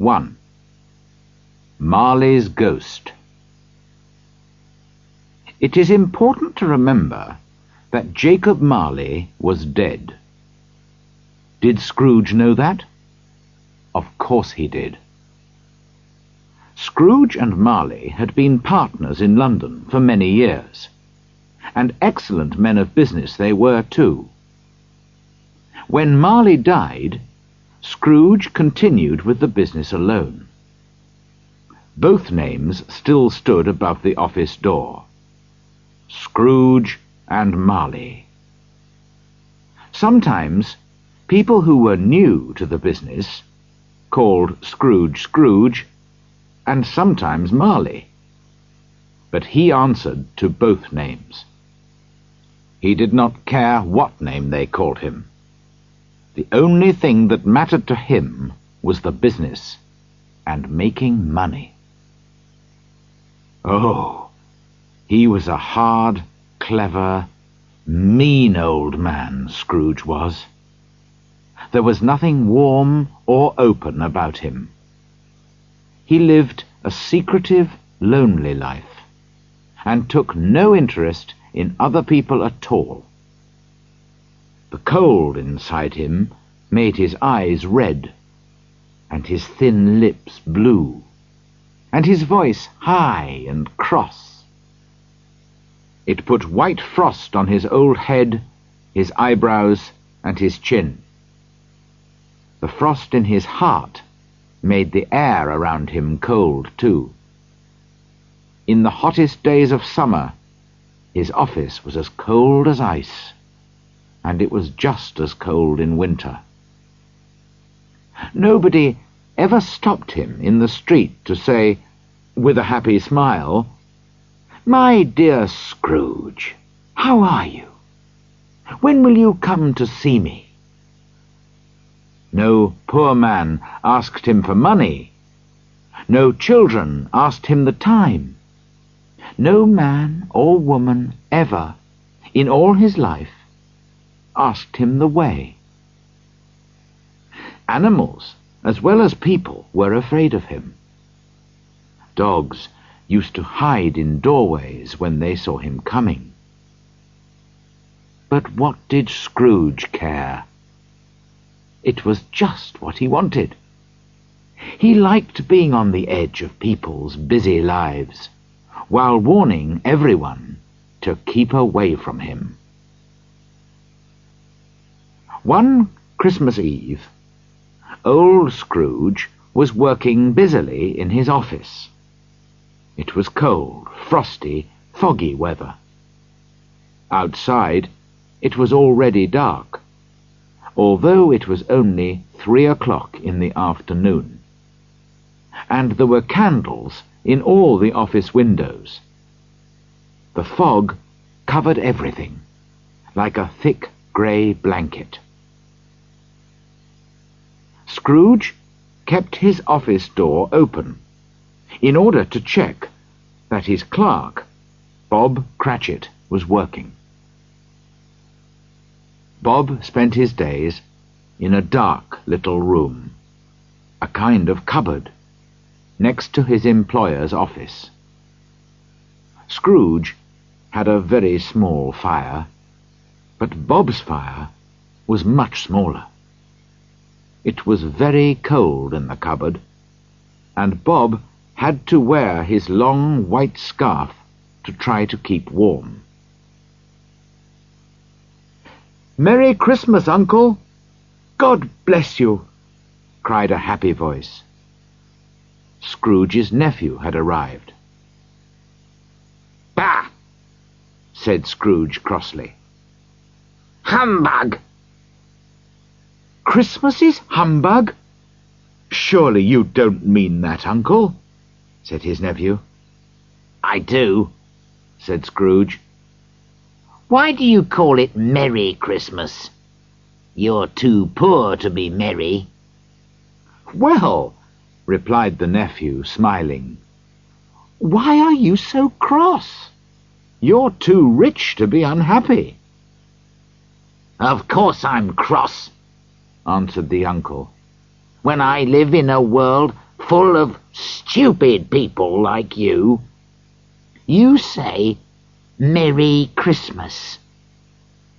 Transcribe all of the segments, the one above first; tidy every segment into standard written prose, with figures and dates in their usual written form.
1. Marley's Ghost. It is important to remember that Jacob Marley was dead. Did Scrooge know that? Of course he did. Scrooge and Marley had been partners in London for many years, and excellent men of business they were too. When Marley died, Scrooge continued with the business alone. Both names still stood above the office door. Scrooge and Marley. Sometimes people who were new to the business called Scrooge Scrooge, and sometimes Marley. But he answered to both names. He did not care what name they called him. The only thing that mattered to him was the business and making money. Oh, he was a hard, clever, mean old man, Scrooge was. There was nothing warm or open about him. He lived a secretive, lonely life, and took no interest in other people at all. The cold inside him made his eyes red, and his thin lips blue, and his voice high and cross. It put white frost on his old head, his eyebrows, and his chin. The frost in his heart made the air around him cold too. In the hottest days of summer, his office was as cold as ice, and it was just as cold in winter. Nobody ever stopped him in the street to say, with a happy smile, "My dear Scrooge, how are you? When will you come to see me?" No poor man asked him for money. No children asked him the time. No man or woman ever, in all his life, asked him the way. Animals, as well as people, were afraid of him. Dogs used to hide in doorways when they saw him coming. But what did Scrooge care? It was just what he wanted. He liked being on the edge of people's busy lives, while warning everyone to keep away from him. One Christmas Eve, old Scrooge was working busily in his office. It was cold, frosty, foggy weather. Outside, it was already dark, although it was only 3 o'clock in the afternoon, and there were candles in all the office windows. The fog covered everything, like a thick grey blanket. Scrooge kept his office door open, in order to check that his clerk, Bob Cratchit, was working. Bob spent his days in a dark little room, a kind of cupboard, next to his employer's office. Scrooge had a very small fire, but Bob's fire was much smaller. It was very cold in the cupboard, and Bob had to wear his long white scarf to try to keep warm. "Merry Christmas, Uncle! God bless you!" cried a happy voice. Scrooge's nephew had arrived. "Bah!" said Scrooge crossly. "Humbug!" "Christmas is humbug? Surely you don't mean that, Uncle," said his nephew. "I do," said Scrooge. "Why do you call it Merry Christmas? You're too poor to be merry." "Well," replied the nephew, smiling, "why are you so cross? You're too rich to be unhappy." "Of course I'm cross," answered the uncle, "when I live in a world full of stupid people like you. You say, Merry Christmas.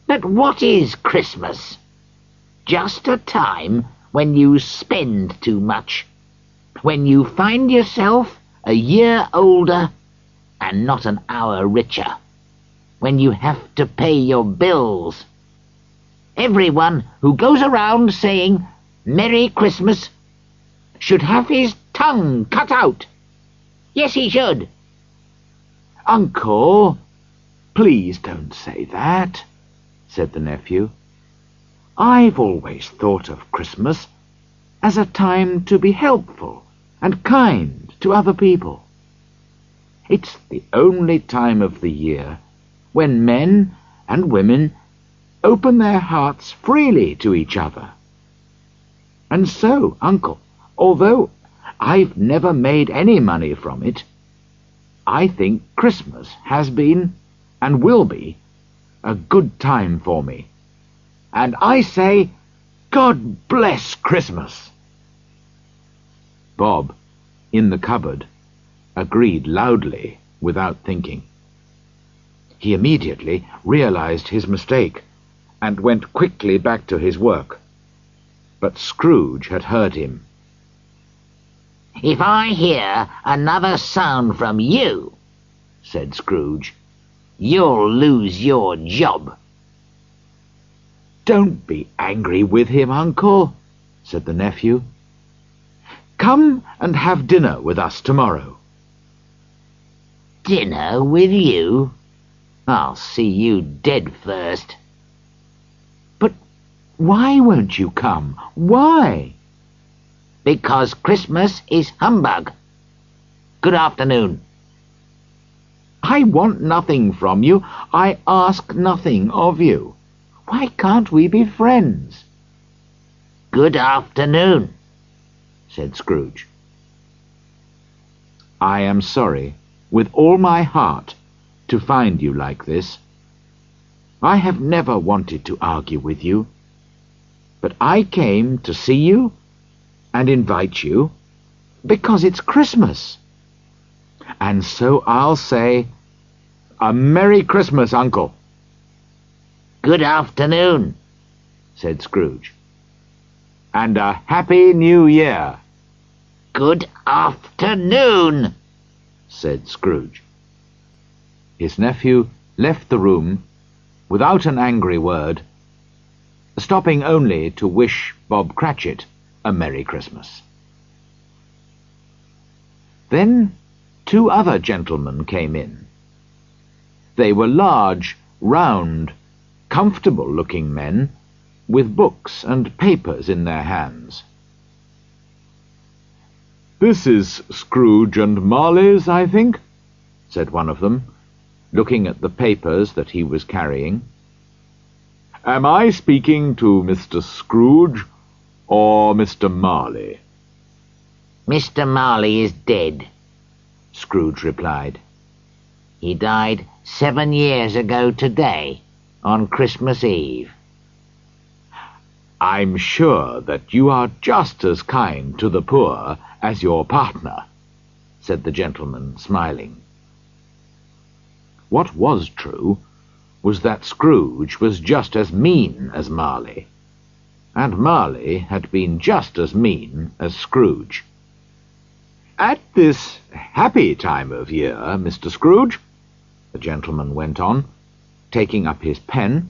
But what is Christmas? Just a time when you spend too much, when you find yourself a year older and not an hour richer, when you have to pay your bills. Everyone who goes around saying Merry Christmas should have his tongue cut out. Yes, he should. Uncle, please don't say that, said the nephew. I've always thought of Christmas as a time to be helpful and kind to other people. It's the only time of the year when men and women open their hearts freely to each other. And so, Uncle, although I've never made any money from it, I think Christmas has been, and will be, a good time for me. And I say, God bless Christmas. Bob, in the cupboard, agreed loudly without thinking. He immediately realized his mistake and went quickly back to his work. But Scrooge had heard him. If I hear another sound from you, said Scrooge, you'll lose your job. Don't be angry with him, Uncle, said the nephew. Come and have dinner with us tomorrow. Dinner with you? I'll see you dead first. But why won't you come? Why? Because Christmas is humbug. Good afternoon. I want nothing from you. I ask nothing of you. Why can't we be friends? Good afternoon, said Scrooge. I am sorry, with all my heart, to find you like this. I have never wanted to argue with you, but I came to see you and invite you because it's Christmas. And so I'll say, a Merry Christmas, Uncle. Good afternoon, said Scrooge. And a Happy New Year. Good afternoon, said Scrooge. His nephew left the room without an angry word, stopping only to wish Bob Cratchit a Merry Christmas. Then 2 other gentlemen came in. They were large, round, comfortable-looking men with books and papers in their hands. "This is Scrooge and Marley's, I think," said one of them, looking at the papers that he was carrying. "Am I speaking to Mr. Scrooge or Mr. Marley?" Mr. Marley is dead, Scrooge replied. He died 7 years ago today, on Christmas Eve. "I'm sure that you are just as kind to the poor as your partner," said the gentleman, smiling. What was true was that Scrooge was just as mean as Marley, and Marley had been just as mean as Scrooge. "At this happy time of year, Mr. Scrooge," the gentleman went on, taking up his pen,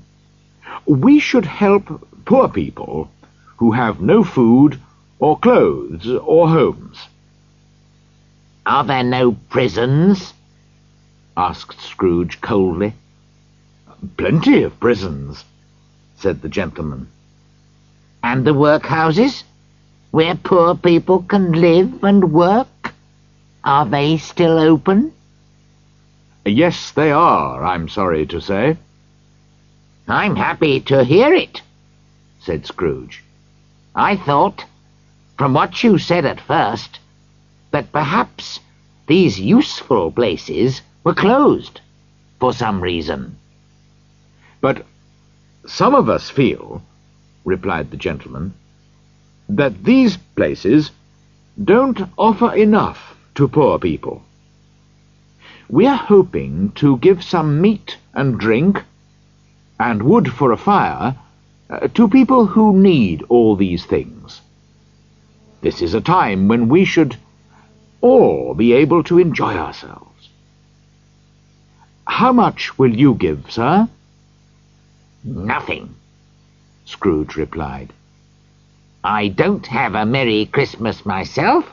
"we should help poor people who have no food or clothes or homes." Are there no prisons? asked Scrooge coldly. "Plenty of prisons," said the gentleman. And the workhouses, where poor people can live and work? Are they still open? "Yes, they are, I'm sorry to say." I'm happy to hear it, said Scrooge. I thought, from what you said at first, that perhaps these useful places were closed for some reason. "But some of us feel," replied the gentleman, "that these places don't offer enough to poor people. We're hoping to give some meat and drink, and wood for a fire, to people who need all these things. This is a time when we should all be able to enjoy ourselves. How much will you give, sir? Nothing, Scrooge replied. I don't have a Merry Christmas myself,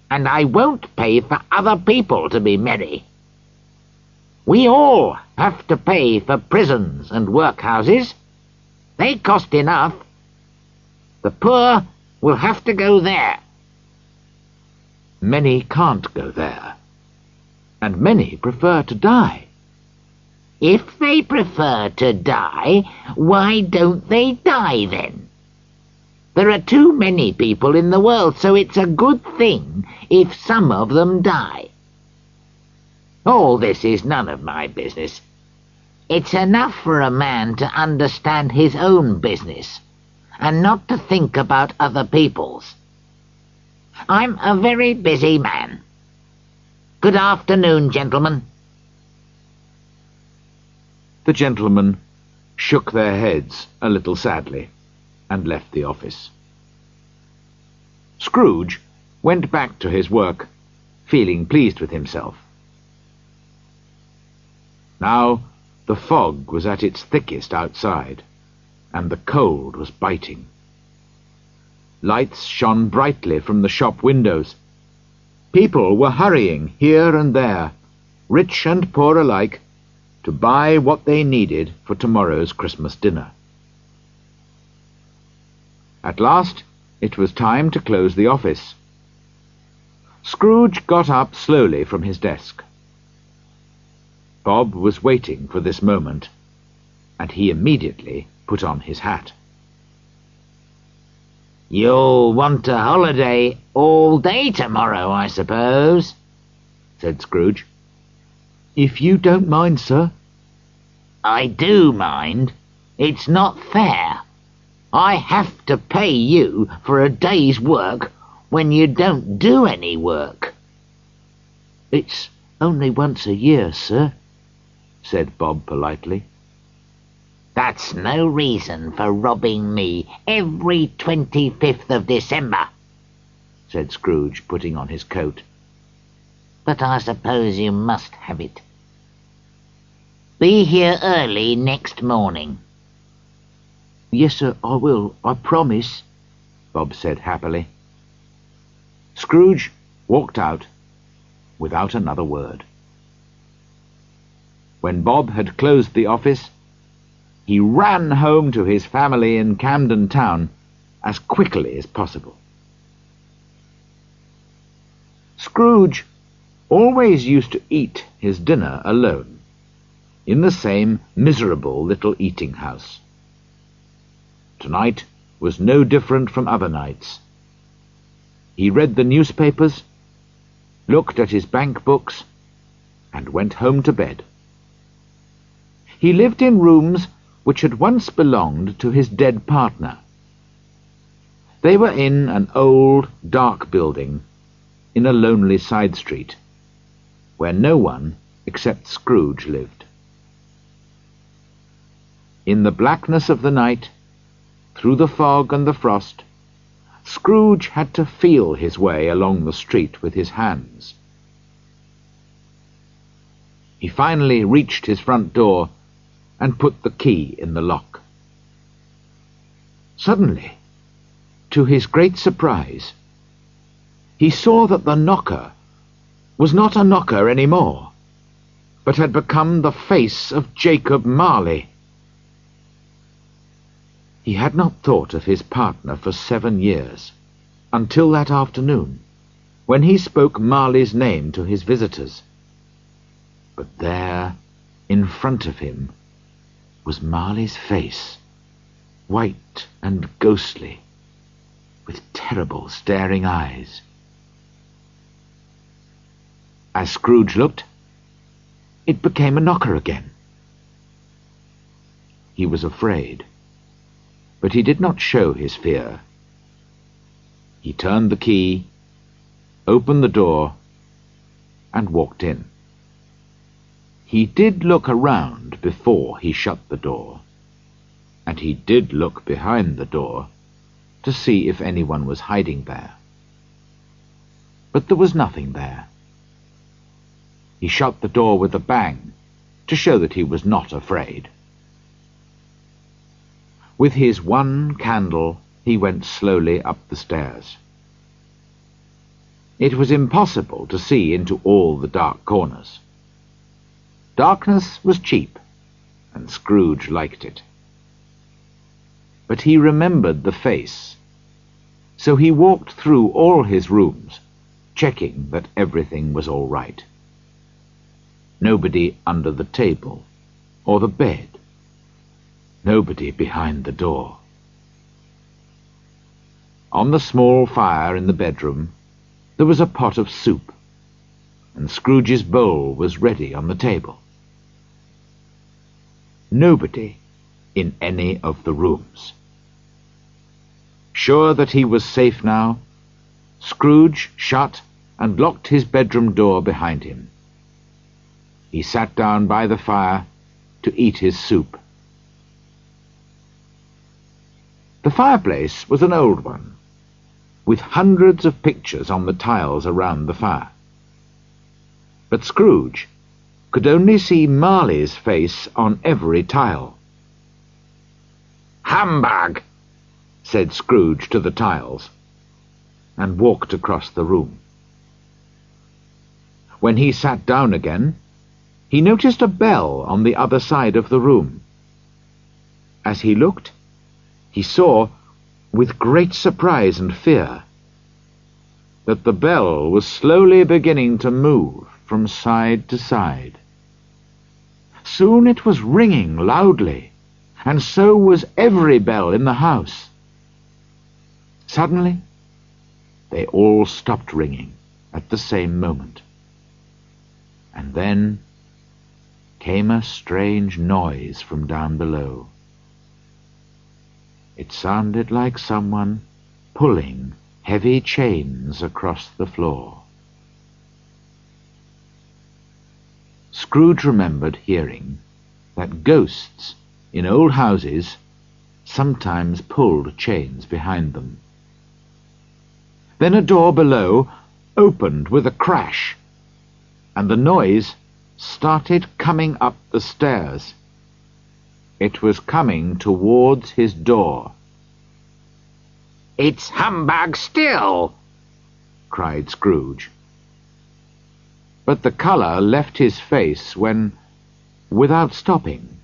and I won't pay for other people to be merry. We all have to pay for prisons and workhouses. They cost enough. The poor will have to go there. Many can't go there, and many prefer to die. If they prefer to die, why don't they die then? There are too many people in the world, so it's a good thing if some of them die. All this is none of my business. It's enough for a man to understand his own business, and not to think about other people's. I'm a very busy man. Good afternoon, gentlemen. The gentlemen shook their heads a little sadly and left the office. Scrooge went back to his work, feeling pleased with himself. Now the fog was at its thickest outside, and the cold was biting. Lights shone brightly from the shop windows. People were hurrying here and there, rich and poor alike, to buy what they needed for tomorrow's Christmas dinner. At last it was time to close the office. Scrooge got up slowly from his desk. Bob was waiting for this moment, and he immediately put on his hat. You'll want a holiday all day tomorrow, I suppose, said Scrooge. If you don't mind, sir. I do mind. It's not fair. I have to pay you for a day's work when you don't do any work. It's only once a year, sir, said Bob politely. That's no reason for robbing me every 25th of December, said Scrooge, putting on his coat. But I suppose you must have it. Be here early next morning. Yes, sir, I will, I promise, Bob said happily. Scrooge walked out without another word. When Bob had closed the office, he ran home to his family in Camden Town as quickly as possible. Scrooge always used to eat his dinner alone, in the same miserable little eating-house. Tonight was no different from other nights. He read the newspapers, looked at his bank books, and went home to bed. He lived in rooms which had once belonged to his dead partner. They were in an old, dark building in a lonely side street, where no one except Scrooge lived. In the blackness of the night, through the fog and the frost, Scrooge had to feel his way along the street with his hands. He finally reached his front door and put the key in the lock. Suddenly, to his great surprise, he saw that the knocker was not a knocker any more, but had become the face of Jacob Marley. He had not thought of his partner for 7 years, until that afternoon, when he spoke Marley's name to his visitors. But there, in front of him, was Marley's face, white and ghostly, with terrible staring eyes. As Scrooge looked, it became a knocker again. He was afraid, but he did not show his fear. He turned the key, opened the door, and walked in. He did look around before he shut the door, and he did look behind the door to see if anyone was hiding there. But there was nothing there. He shut the door with a bang to show that he was not afraid. With his one candle, he went slowly up the stairs. It was impossible to see into all the dark corners. Darkness was cheap, and Scrooge liked it. But he remembered the face, so he walked through all his rooms, checking that everything was all right. Nobody under the table or the bed. Nobody behind the door. On the small fire in the bedroom, there was a pot of soup, and Scrooge's bowl was ready on the table. Nobody in any of the rooms. Sure that he was safe now, Scrooge shut and locked his bedroom door behind him. He sat down by the fire to eat his soup. The fireplace was an old one, with hundreds of pictures on the tiles around the fire. But Scrooge could only see Marley's face on every tile. "Humbug!" said Scrooge to the tiles, and walked across the room. When he sat down again, he noticed a bell on the other side of the room. As he looked, he saw, with great surprise and fear, that the bell was slowly beginning to move from side to side. Soon it was ringing loudly, and so was every bell in the house. Suddenly, they all stopped ringing at the same moment. And then came a strange noise from down below. It sounded like someone pulling heavy chains across the floor. Scrooge remembered hearing that ghosts in old houses sometimes pulled chains behind them. Then a door below opened with a crash, and the noise started coming up the stairs. It was coming towards his door. "It's humbug still!" cried Scrooge. But the colour left his face when, without stopping,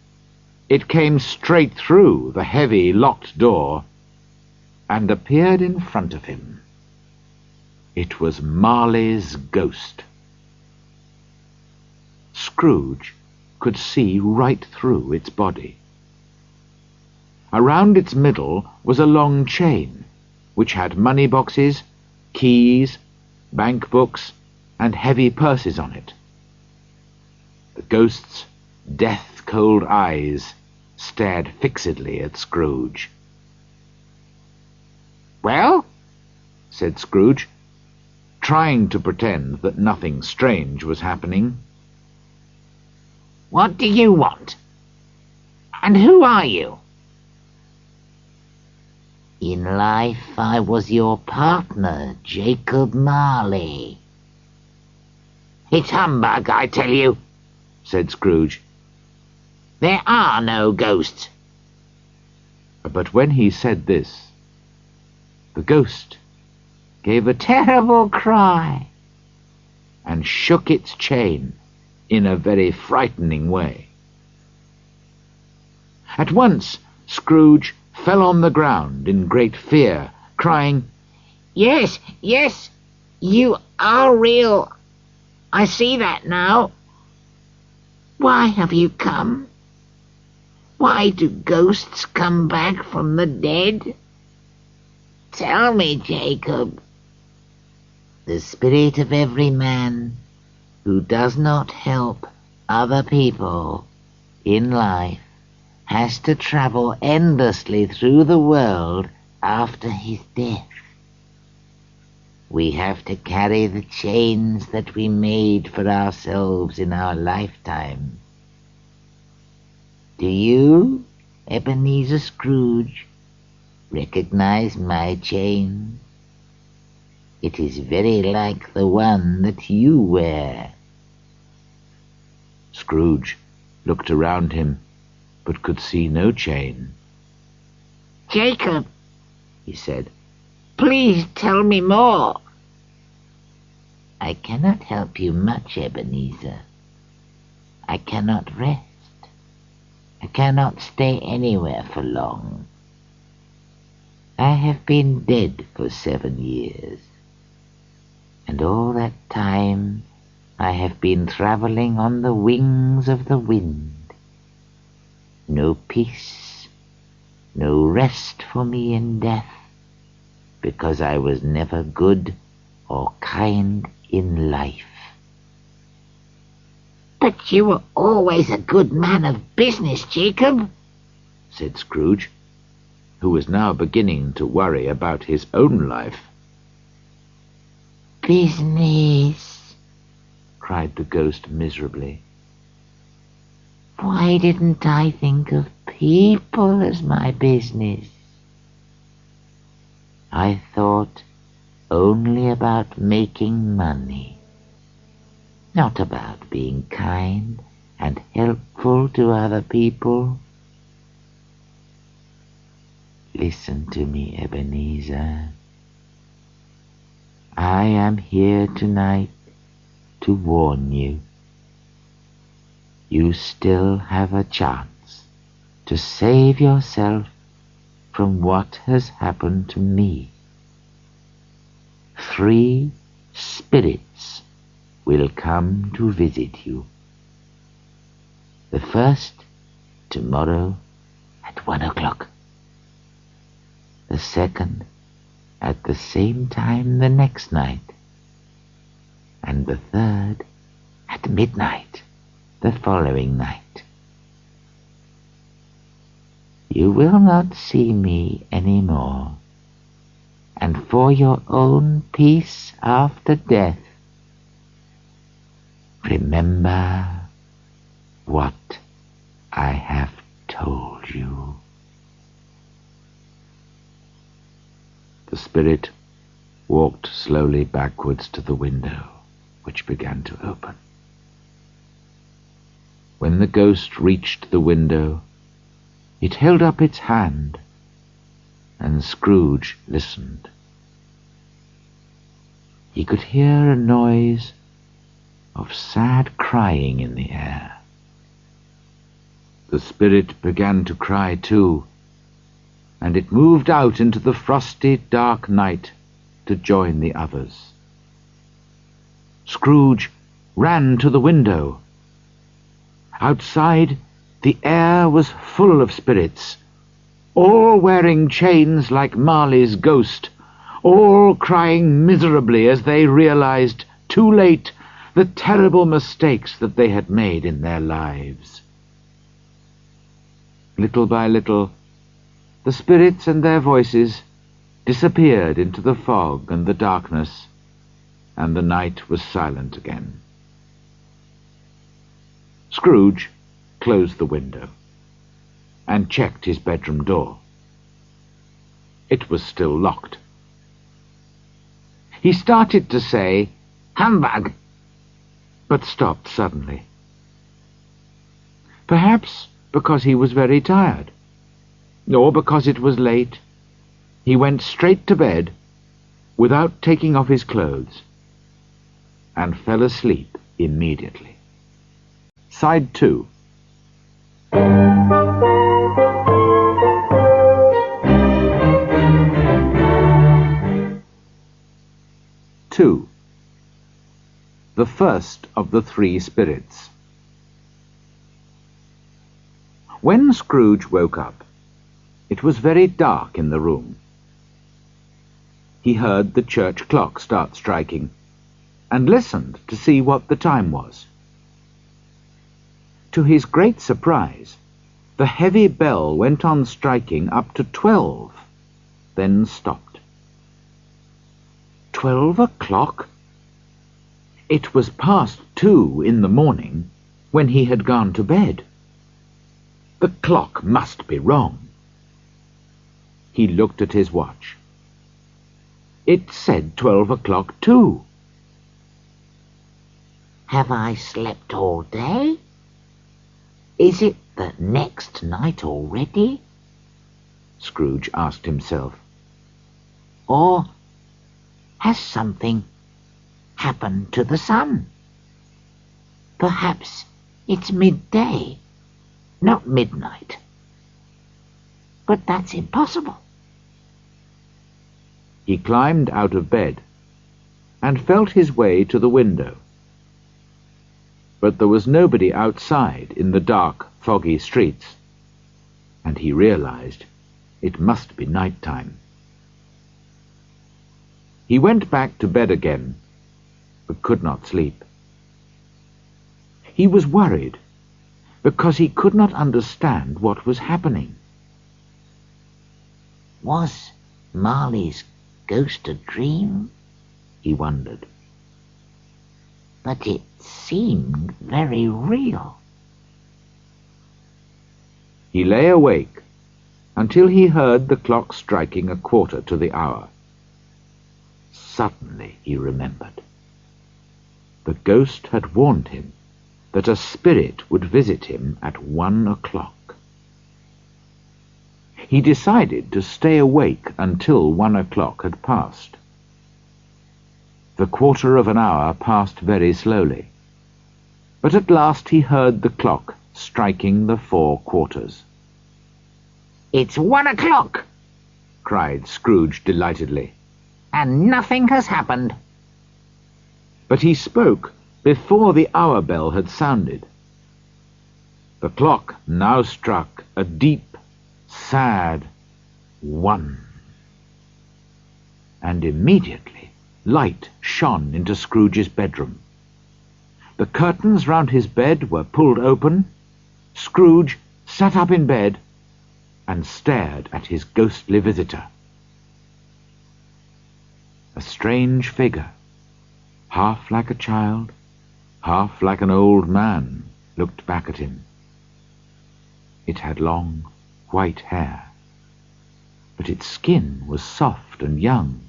it came straight through the heavy locked door and appeared in front of him. It was Marley's ghost. Scrooge could see right through its body. Around its middle was a long chain, which had money boxes, keys, bank books, and heavy purses on it. The ghost's death-cold eyes stared fixedly at Scrooge. "Well?" said Scrooge, trying to pretend that nothing strange was happening. "What do you want? And who are you?" "In life I was your partner, Jacob Marley." "It's humbug, I tell you," said Scrooge. "There are no ghosts." But when he said this, the ghost gave a terrible cry and shook its chain in a very frightening way. At once Scrooge fell on the ground in great fear, crying, "Yes, yes, you are real. I see that now. Why have you come? Why do ghosts come back from the dead? Tell me, Jacob." "The spirit of every man who does not help other people in life has to travel endlessly through the world after his death. We have to carry the chains that we made for ourselves in our lifetime. Do you, Ebenezer Scrooge, recognize my chain? It is very like the one that you wear." Scrooge looked around him, but could see no chain. "Jacob," he said, "please tell me more." "I cannot help you much, Ebenezer. I cannot rest. I cannot stay anywhere for long. I have been dead for 7 years, and all that time I have been traveling on the wings of the wind. No peace, no rest for me in death, because I was never good or kind in life." "But you were always a good man of business, Jacob," said Scrooge, who was now beginning to worry about his own life. "Business," cried the ghost miserably. "Why didn't I think of people as my business? I thought only about making money, not about being kind and helpful to other people. Listen to me, Ebenezer. I am here tonight to warn you. You still have a chance to save yourself from what has happened to me. 3 spirits will come to visit you. The first tomorrow at 1 o'clock. The second at the same time the next night. And the third at midnight the following night. You will not see me any more, and for your own peace after death, remember what I have told you." The spirit walked slowly backwards to the window, which began to open. When the ghost reached the window, it held up its hand, and Scrooge listened. He could hear a noise of sad crying in the air. The spirit began to cry too, and it moved out into the frosty, dark night to join the others. Scrooge ran to the window. Outside, the air was full of spirits, all wearing chains like Marley's ghost, all crying miserably as they realized, too late, the terrible mistakes that they had made in their lives. Little by little, the spirits and their voices disappeared into the fog and the darkness, and the night was silent again. Scrooge closed the window and checked his bedroom door. It was still locked. He started to say, "Humbug," but stopped suddenly. Perhaps because he was very tired, or because it was late, he went straight to bed without taking off his clothes, and fell asleep immediately. Side 2. Two. The first of the 3 spirits. When Scrooge woke up, it was very dark in the room. He heard the church clock start striking, and listened to see what the time was. To his great surprise, the heavy bell went on striking up to 12, then stopped. 12 o'clock? It was past 2 in the morning when he had gone to bed. The clock must be wrong. He looked at his watch. It said 12 o'clock too. Have I slept all day? Is it the next night already? Scrooge asked himself. Or has something happened to the sun? Perhaps it's midday, not midnight. But that's impossible. He climbed out of bed and felt his way to the window. But there was nobody outside in the dark, foggy streets, and he realized it must be night time. He went back to bed again, but could not sleep. He was worried because he could not understand what was happening. Was Marley's ghost a dream? He wondered. But it seemed very real. He lay awake until he heard the clock striking 1/4 to the hour. Suddenly he remembered. The ghost had warned him that a spirit would visit him at 1 o'clock. He decided to stay awake until 1 o'clock had passed. The 1/4 of an hour passed very slowly, but at last he heard the clock striking the 4 quarters. It's 1 o'clock, cried Scrooge delightedly. and nothing has happened. But he spoke before the hour bell had sounded. The clock now struck a deep, sad 1. And immediately light shone into Scrooge's bedroom. The curtains round his bed were pulled open. Scrooge sat up in bed and stared at his ghostly visitor. A strange figure, half like a child, half like an old man, looked back at him. It had long, white hair, but its skin was soft and young.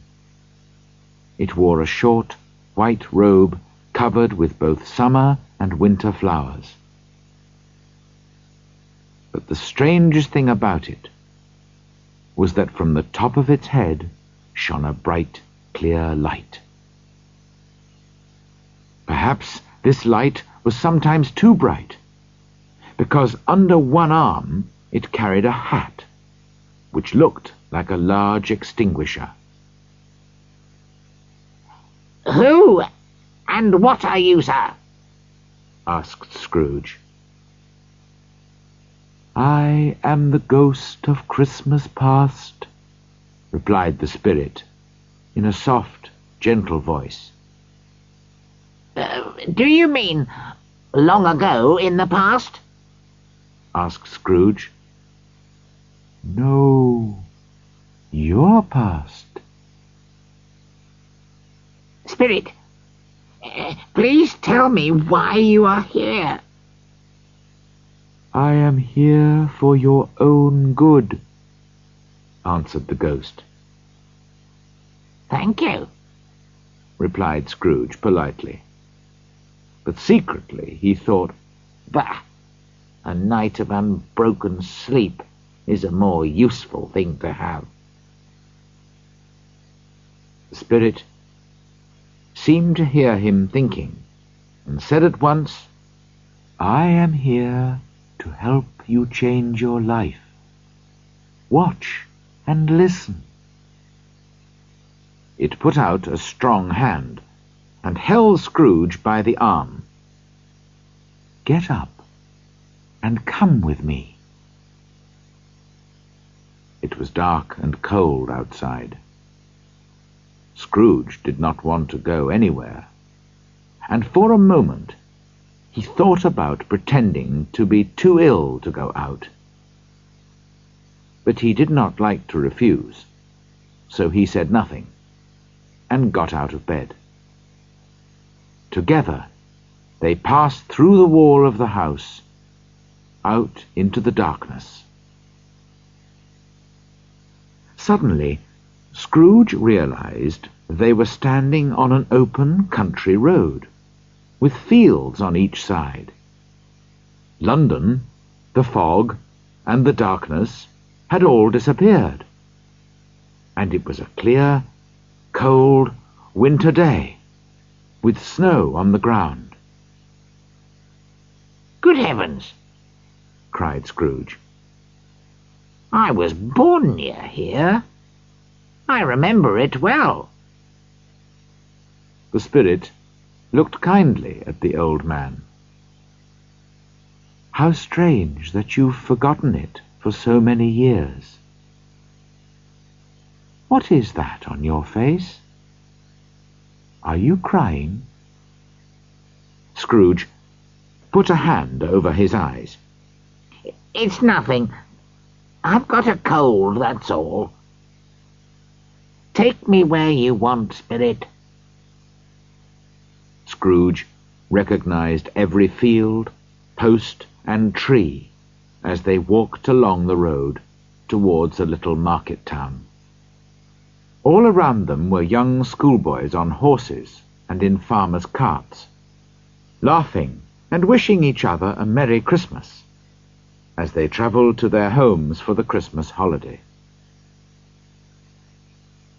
It wore a short, white robe covered with both summer and winter flowers. But the strangest thing about it was that from the top of its head shone a bright, clear light. Perhaps this light was sometimes too bright, because under one arm it carried a hat, which looked like a large extinguisher. Who and what are you, sir? Asked Scrooge. I am the ghost of Christmas past, replied the spirit, in a soft, gentle voice. Do you mean long ago in the past? Asked Scrooge. No, your past. Spirit, please tell me why you are here. I am here for your own good, answered the ghost. Thank you, replied Scrooge politely. But secretly he thought, bah, a night of unbroken sleep is a more useful thing to have. The spirit seemed to hear him thinking, and said at once, I am here to help you change your life. Watch and listen. It put out a strong hand and held Scrooge by the arm. Get up and come with me. It was dark and cold outside. Scrooge did not want to go anywhere, and for a moment he thought about pretending to be too ill to go out. But he did not like to refuse, so he said nothing. and got out of bed. Together they passed through the wall of the house, out into the darkness. Suddenly, Scrooge realized they were standing on an open country road, with fields on each side. London, the fog, and the darkness had all disappeared, and it was a clear, cold winter day, with snow on the ground. "Good heavens!" cried Scrooge. "I was born near here. I remember it well." The spirit looked kindly at the old man. "How strange that you've forgotten it for so many years. What is that on your face? Are you crying?" Scrooge put a hand over his eyes. "It's nothing. I've got a cold, that's all. Take me where you want, Spirit." Scrooge recognized every field, post, and tree as they walked along the road towards a little market town. All around them were young schoolboys on horses and in farmers' carts, laughing and wishing each other a Merry Christmas as they travelled to their homes for the Christmas holiday.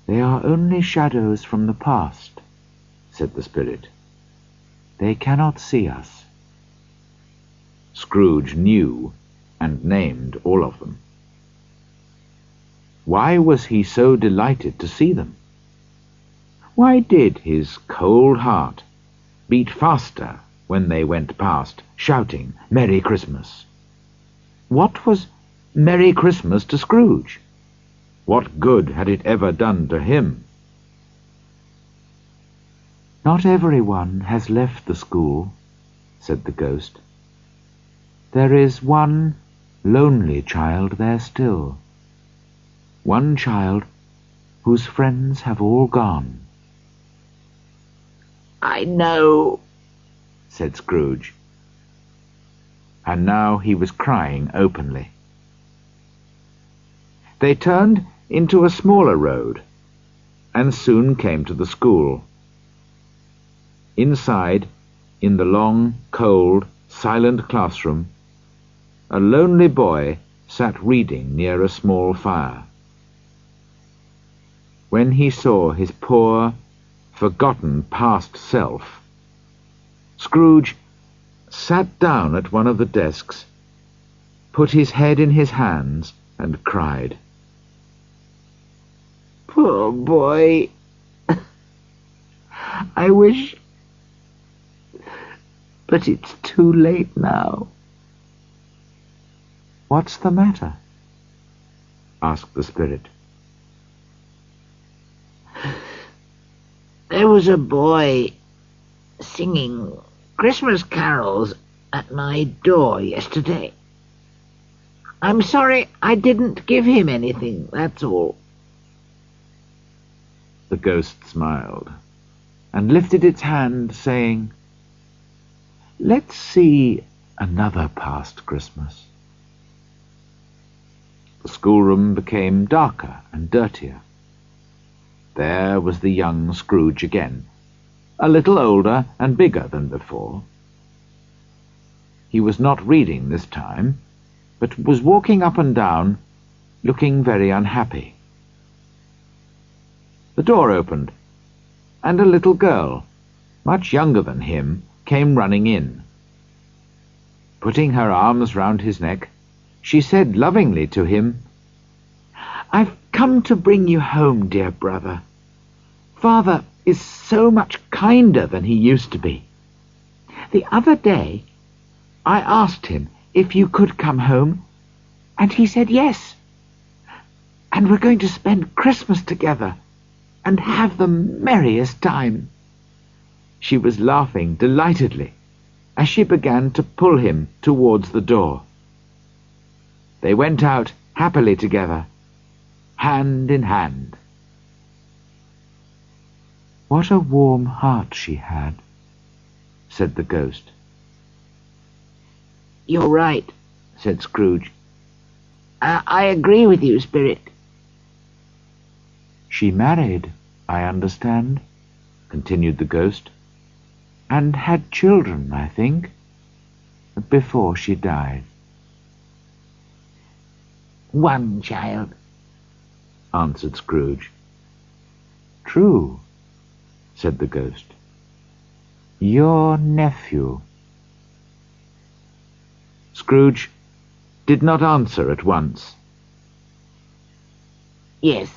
"They are only shadows from the past," said the spirit. "They cannot see us." Scrooge knew and named all of them. Why was he so delighted to see them? Why did his cold heart beat faster when they went past, shouting, "Merry Christmas"? What was Merry Christmas to Scrooge? What good had it ever done to him? "Not everyone has left the school," said the ghost. "There is one lonely child there still. One child whose friends have all gone." "I know," said Scrooge. And now he was crying openly. They turned into a smaller road, and soon came to the school. Inside, in the long, cold, silent classroom, a lonely boy sat reading near a small fire. When he saw his poor, forgotten past self, Scrooge sat down at one of the desks, put his head in his hands, and cried. "Poor boy. I wish... But it's too late now." "What's the matter?" asked the spirit. "There was a boy singing Christmas carols at my door yesterday. I'm sorry I didn't give him anything, that's all." The ghost smiled and lifted its hand, saying, "Let's see another past Christmas." The schoolroom became darker and dirtier. There was the young Scrooge again, a little older and bigger than before. He was not reading this time, but was walking up and down, looking very unhappy. The door opened, and a little girl, much younger than him, came running in. Putting her arms round his neck, she said lovingly to him, "I've come to bring you home, dear brother. Father is so much kinder than he used to be. The other day I asked him if you could come home, and he said yes. And we're going to spend Christmas together and have the merriest time." She was laughing delightedly as she began to pull him towards the door. They went out happily together, hand in hand. What a warm heart she had, said the ghost. You're right, said Scrooge. I agree with you, Spirit. She married, I understand, continued the ghost, and had children, I think, before she died. One child, answered Scrooge. True, said the ghost. Your nephew. Scrooge did not answer at once. Yes,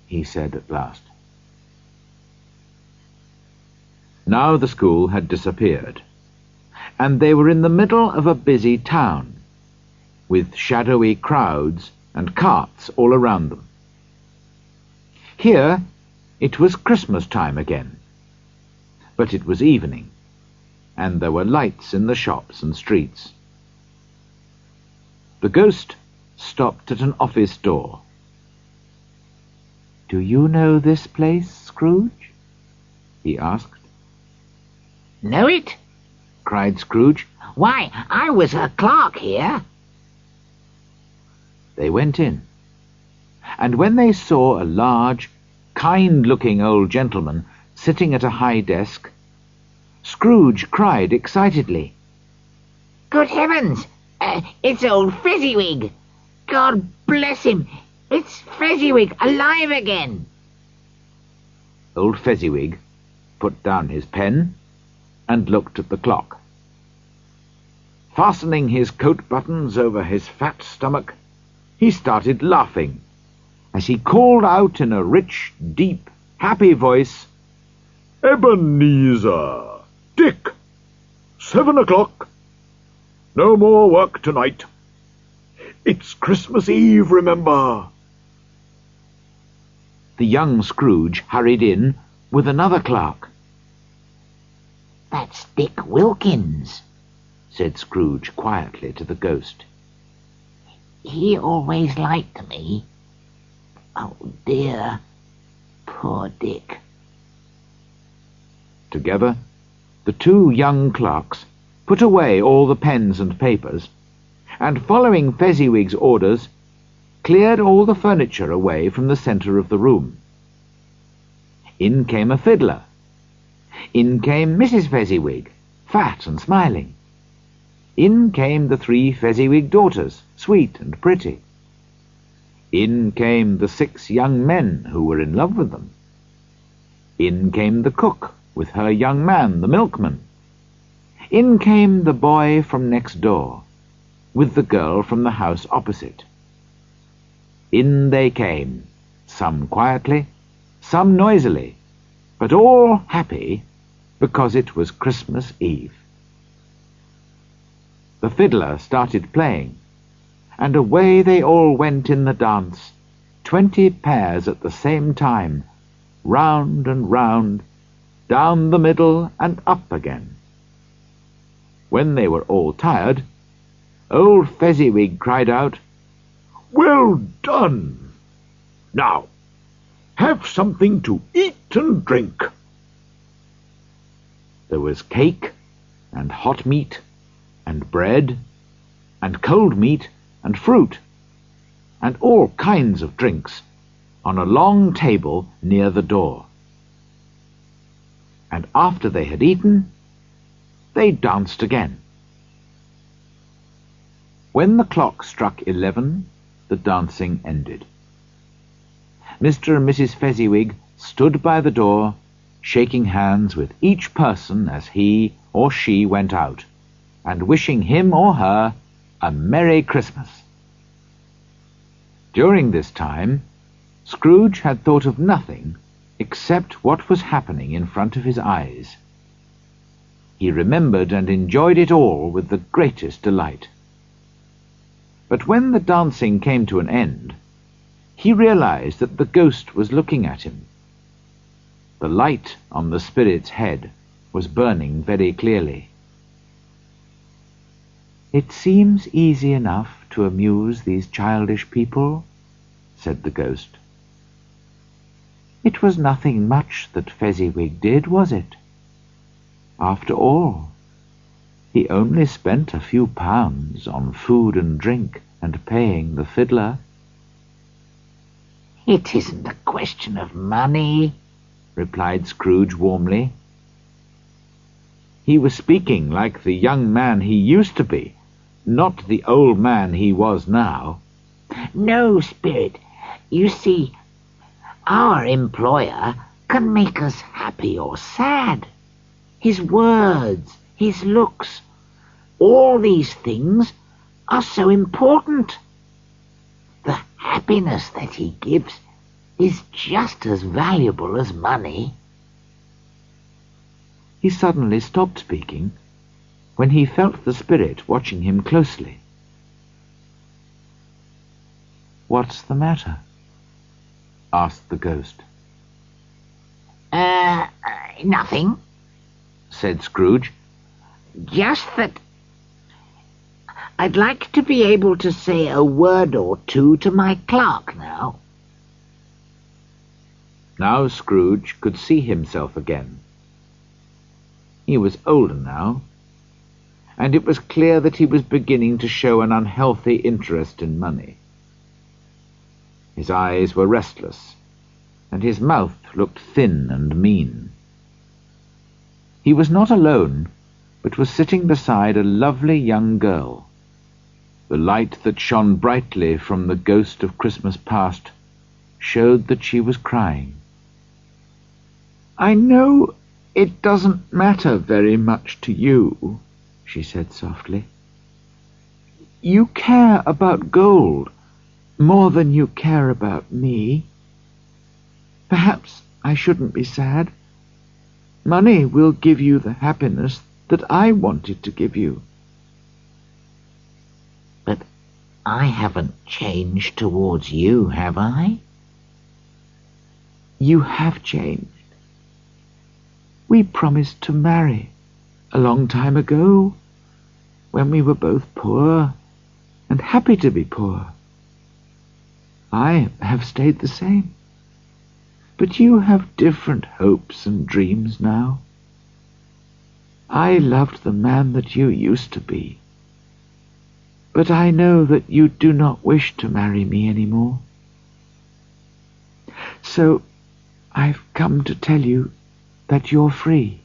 he said at last. Now the school had disappeared, and they were in the middle of a busy town, with shadowy crowds and carts all around them. Here it was Christmas time again, but it was evening, and there were lights in the shops and streets. The ghost stopped at an office door. "Do you know this place, Scrooge?" he asked. Know it? Cried Scrooge. Why, I was a clerk here. They went in, and when they saw a large, kind-looking old gentleman sitting at a high desk, Scrooge cried excitedly, Good heavens! It's old Fezziwig! God bless him! It's Fezziwig alive again! Old Fezziwig put down his pen and looked at the clock. Fastening his coat buttons over his fat stomach, he started laughing as he called out in a rich, deep, happy voice, "Ebenezer! Dick! 7 o'clock! No more work tonight. It's Christmas Eve, remember." The young Scrooge hurried in with another clerk. That's Dick Wilkins, said Scrooge quietly to the ghost. He always liked me. Oh dear, poor Dick. Together, the two young clerks put away all the pens and papers, and following Fezziwig's orders, cleared all the furniture away from the centre of the room. In came a fiddler. In came Mrs. Fezziwig, fat and smiling. In came the 3 Fezziwig daughters, sweet and pretty. In came the 6 young men who were in love with them. In came the cook with her young man, the milkman. In came the boy from next door, with the girl from the house opposite. In they came, some quietly, some noisily, but all happy because it was Christmas Eve. The fiddler started playing, and away they all went in the dance, 20 pairs at the same time, round and round, down the middle and up again. When they were all tired, old Fezziwig cried out, "Well done! Now, have something to eat and drink." There was cake and hot meat and bread and cold meat and fruit and all kinds of drinks on a long table near the door. And after they had eaten, they danced again. When the clock struck 11, the dancing ended. Mr. and Mrs. Fezziwig stood by the door, shaking hands with each person as he or she went out, and wishing him or her a Merry Christmas. During this time, Scrooge had thought of nothing except what was happening in front of his eyes. He remembered and enjoyed it all with the greatest delight. But when the dancing came to an end, he realized that the ghost was looking at him. The light on the spirit's head was burning very clearly. "It seems easy enough to amuse these childish people," said the ghost. It was nothing much that Fezziwig did, was it? After all, he only spent a few pounds on food and drink and paying the fiddler. "It isn't a question of money," replied Scrooge warmly. He was speaking like the young man he used to be, not the old man he was now. "No, Spirit. You see, our employer can make us happy or sad. His words, his looks, all these things are so important. The happiness that he gives is just as valuable as money." He suddenly stopped speaking when he felt the spirit watching him closely. "What's the matter?" asked the ghost. Nothing," said Scrooge. "just that I'd like to be able to say a word or two to my clerk now." Now Scrooge could see himself again. He was older now, and it was clear that he was beginning to show an unhealthy interest in money. His eyes were restless, and his mouth looked thin and mean. He was not alone, but was sitting beside a lovely young girl. The light that shone brightly from the ghost of Christmas past showed that she was crying. "I know it doesn't matter very much to you," she said softly. "You care about gold more than you care about me. Perhaps I shouldn't be sad. Money will give you the happiness that I wanted to give you." "But I haven't changed towards you, have I?" "You have changed. We promised to marry a long time ago, when we were both poor and happy to be poor. I have stayed the same, but you have different hopes and dreams now. I loved the man that you used to be, but I know that you do not wish to marry me any more. So I've come to tell you that you're free.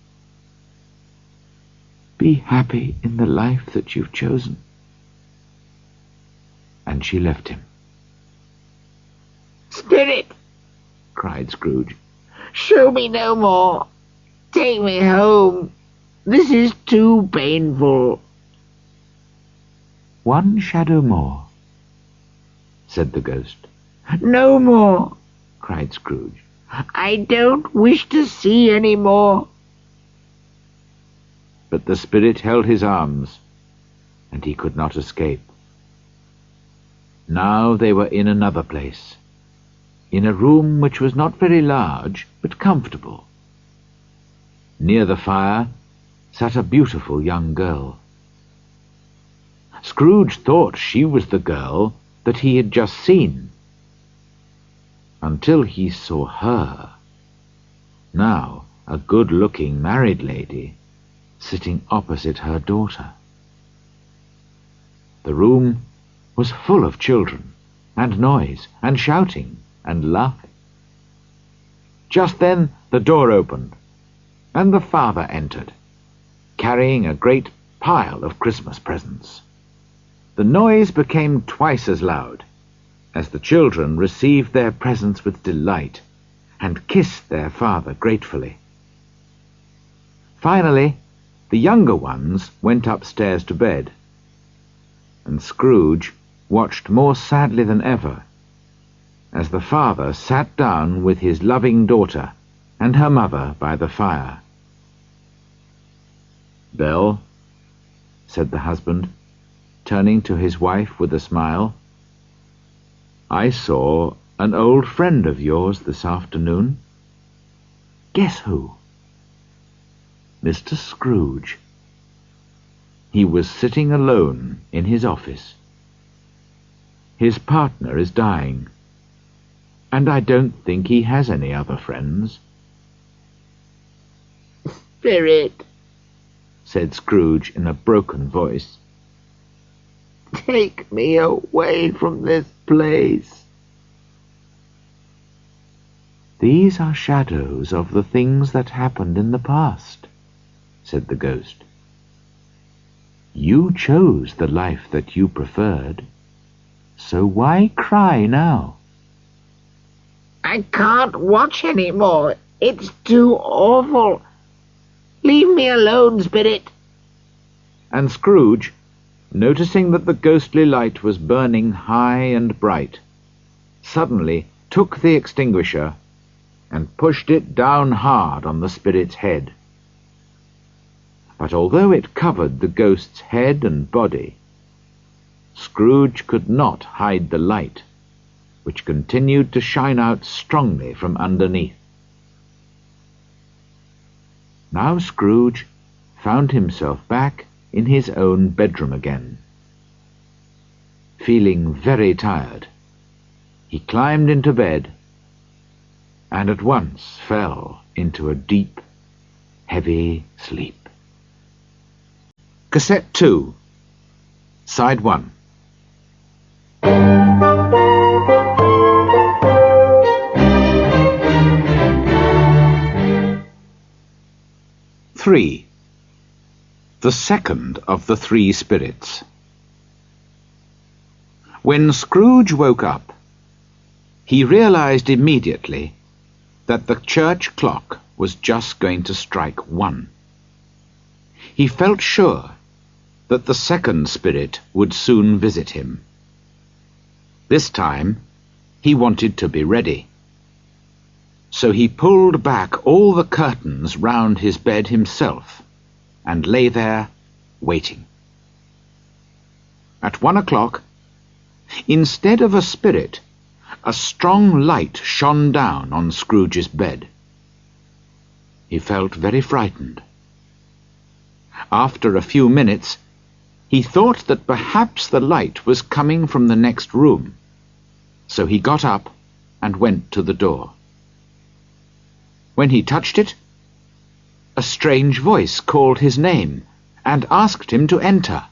Be happy in the life that you've chosen." And she left him. "Spirit," cried Scrooge, "show me no more. Take me home. This is too painful." "One shadow more," said the ghost. "No more," cried Scrooge. "I don't wish to see any more." But the spirit held his arms, and he could not escape. Now they were in another place, in a room which was not very large, but comfortable. Near the fire sat a beautiful young girl. Scrooge thought she was the girl that he had just seen, until he saw her, now a good-looking married lady, sitting opposite her daughter. The room was full of children, and noise, and shouting, and laughing. Just then the door opened, and the father entered, carrying a great pile of Christmas presents. The noise became twice as loud, as the children received their presents with delight, and kissed their father gratefully. Finally, the younger ones went upstairs to bed, and Scrooge watched more sadly than ever as the father sat down with his loving daughter and her mother by the fire. "Belle," said the husband, turning to his wife with a smile, "I saw an old friend of yours this afternoon." "Guess who?" "Mr. Scrooge. He was sitting alone in his office. His partner is dying, and I don't think he has any other friends." "Spirit," said Scrooge in a broken voice, "take me away from this place." "These are shadows of the things that happened in the past," said the ghost. "You chose the life that you preferred, so why cry now?" "I can't watch any more. It's too awful. Leave me alone, Spirit." And Scrooge, noticing that the ghostly light was burning high and bright, suddenly took the extinguisher and pushed it down hard on the spirit's head. But although it covered the ghost's head and body, Scrooge could not hide the light, which continued to shine out strongly from underneath. Now Scrooge found himself back in his own bedroom again. Feeling very tired, he climbed into bed and at once fell into a deep, heavy sleep. Cassette 2, Side 1. "3. The second of the three spirits." When Scrooge woke up, he realized immediately that the church clock was just going to strike 1. He felt sure that the second spirit would soon visit him. This time, he wanted to be ready. So he pulled back all the curtains round his bed himself and lay there waiting. At 1 o'clock, instead of a spirit, a strong light shone down on Scrooge's bed. He felt very frightened. After a few minutes, he thought that perhaps the light was coming from the next room, so he got up and went to the door. When he touched it, a strange voice called his name and asked him to enter.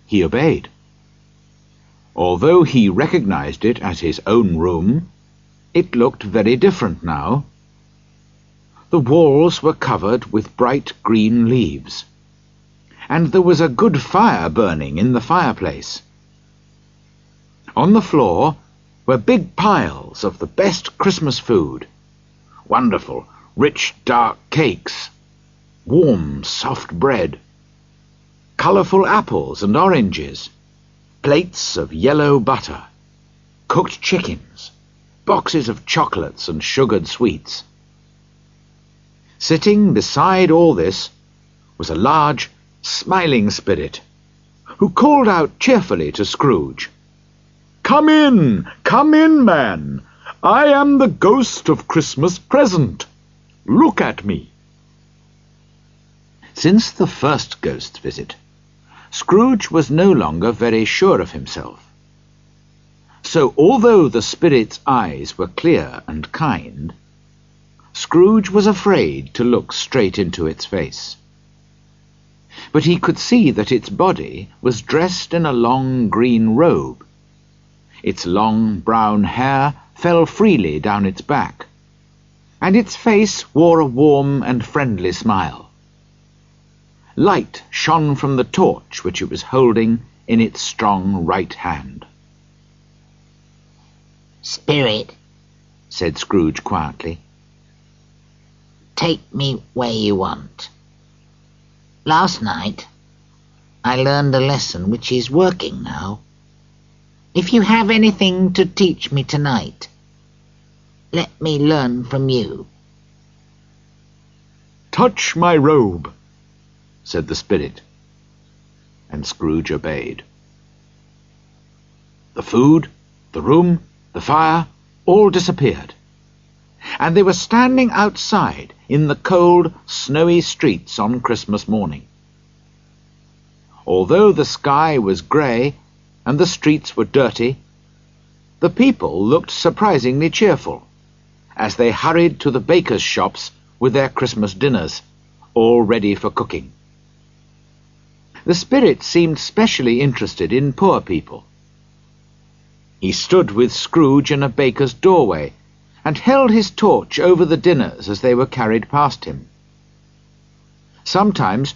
He obeyed. Although he recognized it as his own room, it looked very different now. The walls were covered with bright green leaves, and there was a good fire burning in the fireplace. On the floor were big piles of the best Christmas food, wonderful, rich, dark cakes, warm, soft bread, colourful apples and oranges, plates of yellow butter, cooked chickens, boxes of chocolates and sugared sweets. Sitting beside all this was a large, smiling spirit, who called out cheerfully to Scrooge, come in, man! I am the ghost of Christmas present. Look at me." Since the first ghost's visit, Scrooge was no longer very sure of himself. So although the spirit's eyes were clear and kind, Scrooge was afraid to look straight into its face. But he could see that its body was dressed in a long green robe. Its long brown hair fell freely down its back, and its face wore a warm and friendly smile. Light shone from the torch which it was holding in its strong right hand. "Spirit," said Scrooge quietly, "take me where you want. Last night I learned a lesson which is working now. If you have anything to teach me tonight, let me learn from you." "Touch my robe," said the spirit, and Scrooge obeyed. The food, the room, the fire, all disappeared, and they were standing outside in the cold, snowy streets on Christmas morning. Although the sky was grey and the streets were dirty, The people looked surprisingly cheerful as they hurried to the bakers' shops with their Christmas dinners, all ready for cooking. The spirit seemed specially interested in poor people. He stood with Scrooge in a baker's doorway and held his torch over the dinners as they were carried past him. Sometimes,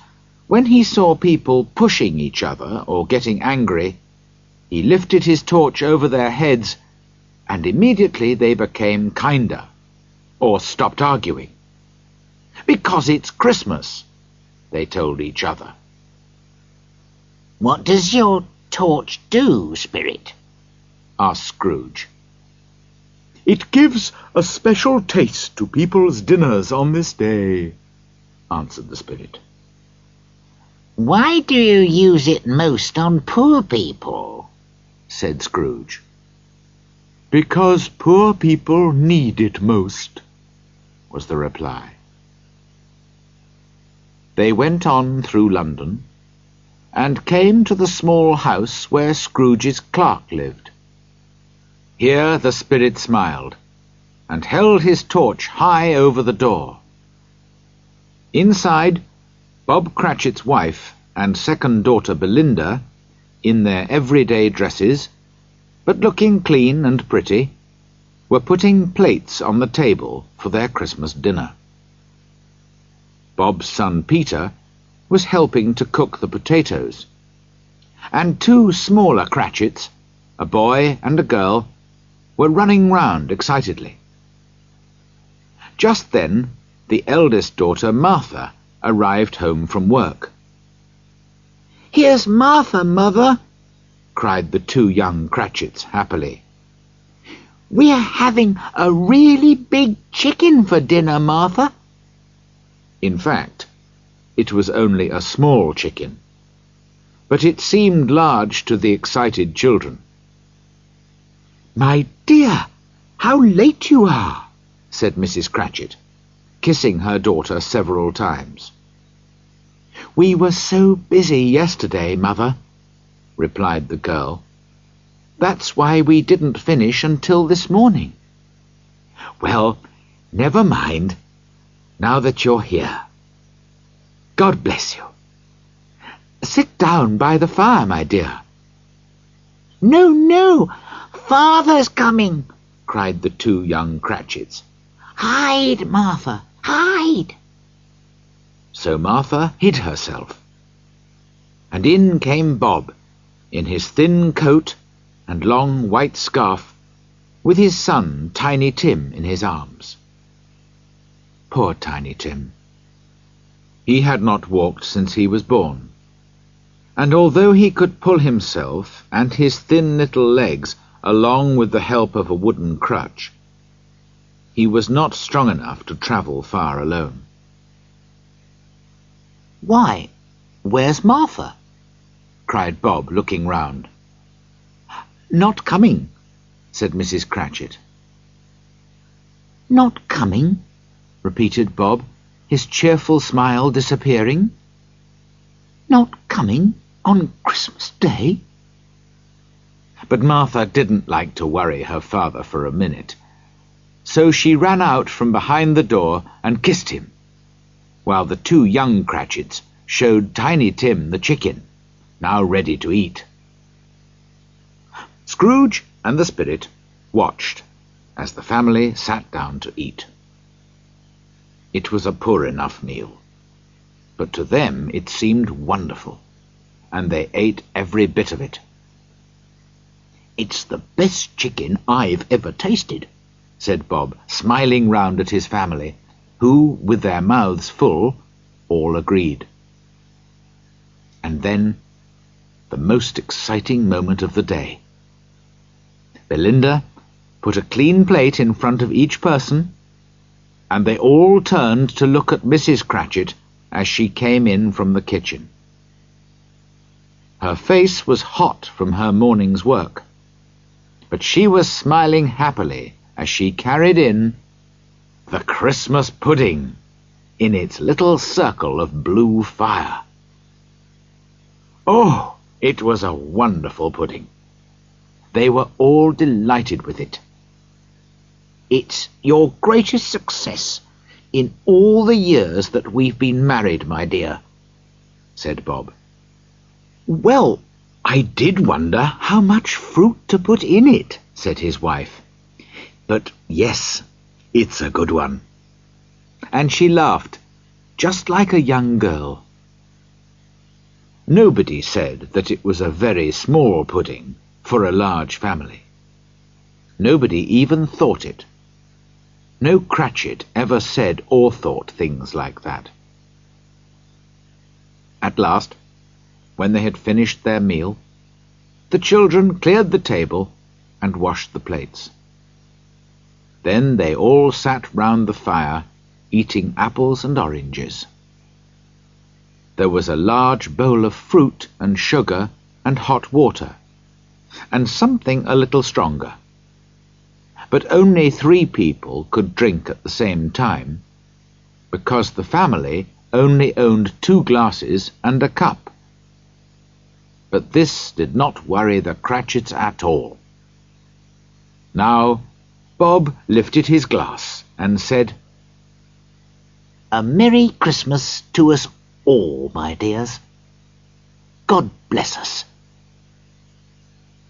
when he saw people pushing each other or getting angry, he lifted his torch over their heads, and immediately they became kinder, or stopped arguing. "Because it's Christmas," they told each other. "What does your torch do, Spirit?" asked Scrooge. "It gives a special taste to people's dinners on this day," answered the spirit. "Why do you use it most on poor people?" said Scrooge. "Because poor people need it most," was the reply. They went on through London, and came to the small house where Scrooge's clerk lived. Here the spirit smiled, and held his torch high over the door. Inside, Bob Cratchit's wife and second daughter Belinda, in their everyday dresses, but looking clean and pretty, were putting plates on the table for their Christmas dinner. Bob's son Peter was helping to cook the potatoes, and two smaller Cratchits, a boy and a girl, were running round excitedly. Just then the eldest daughter, Martha, arrived home from work. "Here's Martha, Mother," cried the two young Cratchits happily. "We're having a really big chicken for dinner, Martha." In fact, it was only a small chicken, but it seemed large to the excited children. "My dear, how late you are," said Mrs. Cratchit, kissing her daughter several times. "We were so busy yesterday, Mother," replied the girl. "That's why we didn't finish until this morning." "Well, never mind, now that you're here. God bless you. Sit down by the fire, my dear." "No, no, Father's coming," cried the two young Cratchits. "Hide, Martha, hide." So Martha hid herself, and in came Bob, in his thin coat and long white scarf, with his son Tiny Tim in his arms. Poor Tiny Tim. He had not walked since he was born, and although he could pull himself and his thin little legs along with the help of a wooden crutch, he was not strong enough to travel far alone. "Why, where's Martha?" cried Bob, looking round. "Not coming," said Mrs. Cratchit. "Not coming?" repeated Bob, his cheerful smile disappearing. "Not coming on Christmas Day?" But Martha didn't like to worry her father for a minute, so she ran out from behind the door and kissed him, while the two young Cratchits showed Tiny Tim the chicken, now ready to eat. Scrooge and the spirit watched as the family sat down to eat. It was a poor enough meal, but to them it seemed wonderful, and they ate every bit of it. "It's the best chicken I've ever tasted," said Bob, smiling round at his family, who, with their mouths full, all agreed. And then, the most exciting moment of the day. Belinda put a clean plate in front of each person, and they all turned to look at Mrs. Cratchit as she came in from the kitchen. Her face was hot from her morning's work, but she was smiling happily as she carried in the Christmas pudding in its little circle of blue fire. Oh, it was a wonderful pudding, They were all delighted with it. "It's your greatest success in all the years that we've been married, my dear," said Bob. "Well, I did wonder how much fruit to put in it," said his wife. "But yes, it's a good one." And she laughed, just like a young girl. Nobody said that it was a very small pudding for a large family. Nobody even thought it. No Cratchit ever said or thought things like that. At last, when they had finished their meal, the children cleared the table and washed the plates. Then they all sat round the fire, eating apples and oranges. There was a large bowl of fruit and sugar and hot water, and something a little stronger. But only 3 people could drink at the same time, because the family only owned 2 glasses and a cup. But this did not worry the Cratchits at all. Now Bob lifted his glass and said, "A Merry Christmas to us all, my dears. God bless us."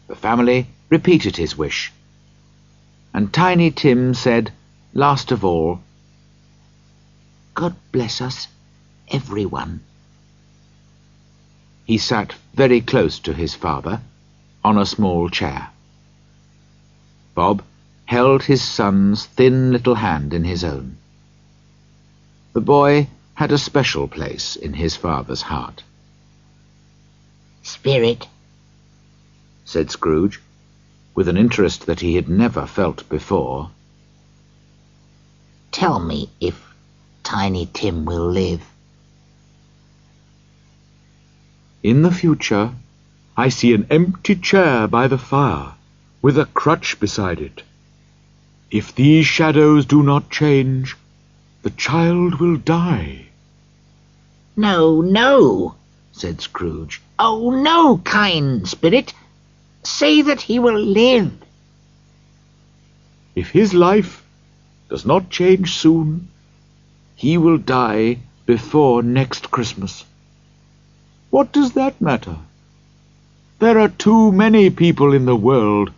The family repeated his wish, and Tiny Tim said, last of all, "God bless us, everyone." He sat very close to his father, on a small chair. Bob held his son's thin little hand in his own. The boy had a special place in his father's heart. "Spirit," said Scrooge, with an interest that he had never felt before, "tell me if Tiny Tim will live." In the future, I see an empty chair by the fire, with a crutch beside it. If these shadows do not change, the child will die." "No, no," said Scrooge. "Oh, no, kind spirit. Say that he will live." If his life does not change soon, he will die before next Christmas. What does that matter? There are too many people in the world,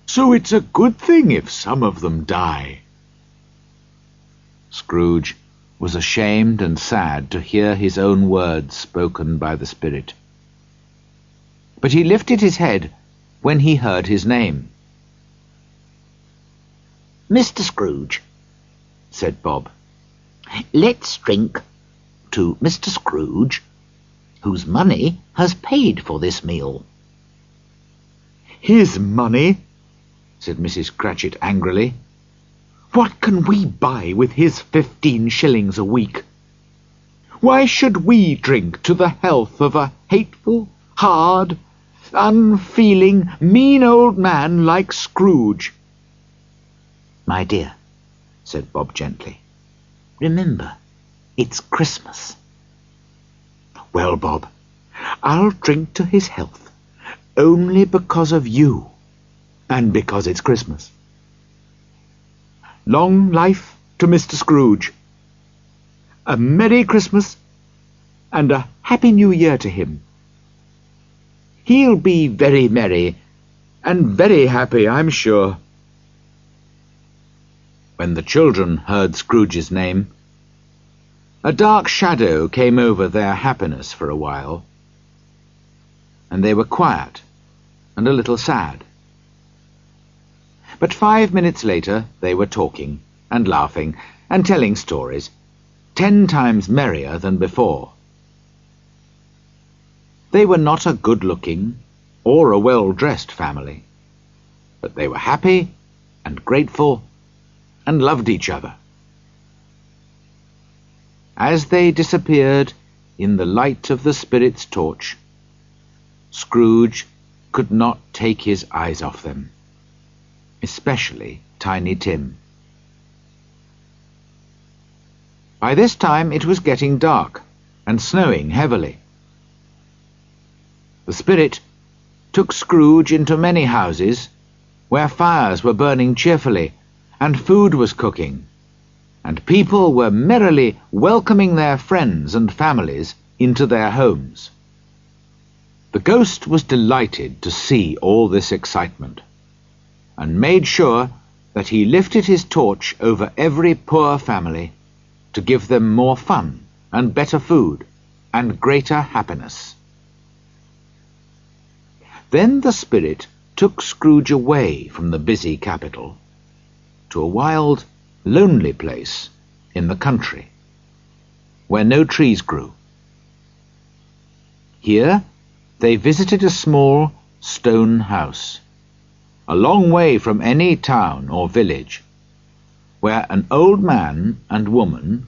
so it's a good thing if some of them die." Scrooge was ashamed and sad to hear his own words spoken by the spirit. But he lifted his head when he heard his name. "Mr. Scrooge," said Bob. "let's drink to Mr. Scrooge, whose money has paid for this meal." "His money?" said Mrs. Cratchit angrily. "What can we buy with his 15 shillings a week? Why should we drink to the health of a hateful, hard, unfeeling, mean old man like Scrooge?" "My dear," said Bob gently, "remember, it's Christmas." "Well, Bob, I'll drink to his health, only because of you, and because it's Christmas. Long life to Mr. Scrooge. A Merry Christmas and a Happy New Year to him. He'll be very merry and very happy, I'm sure." When the children heard Scrooge's name, a dark shadow came over their happiness for a while, and they were quiet and a little sad. But 5 minutes later they were talking and laughing and telling stories, 10 times merrier than before. They were not a good-looking or a well-dressed family, but they were happy and grateful and loved each other. As they disappeared in the light of the spirit's torch, Scrooge could not take his eyes off them, especially Tiny Tim. By this time it was getting dark and snowing heavily. The spirit took Scrooge into many houses where fires were burning cheerfully and food was cooking, and people were merrily welcoming their friends and families into their homes. The ghost was delighted to see all this excitement, and made sure that he lifted his torch over every poor family to give them more fun and better food and greater happiness. Then the spirit took Scrooge away from the busy capital to a wild, lonely place in the country, where no trees grew. Here they visited a small stone house, a long way from any town or village, where an old man and woman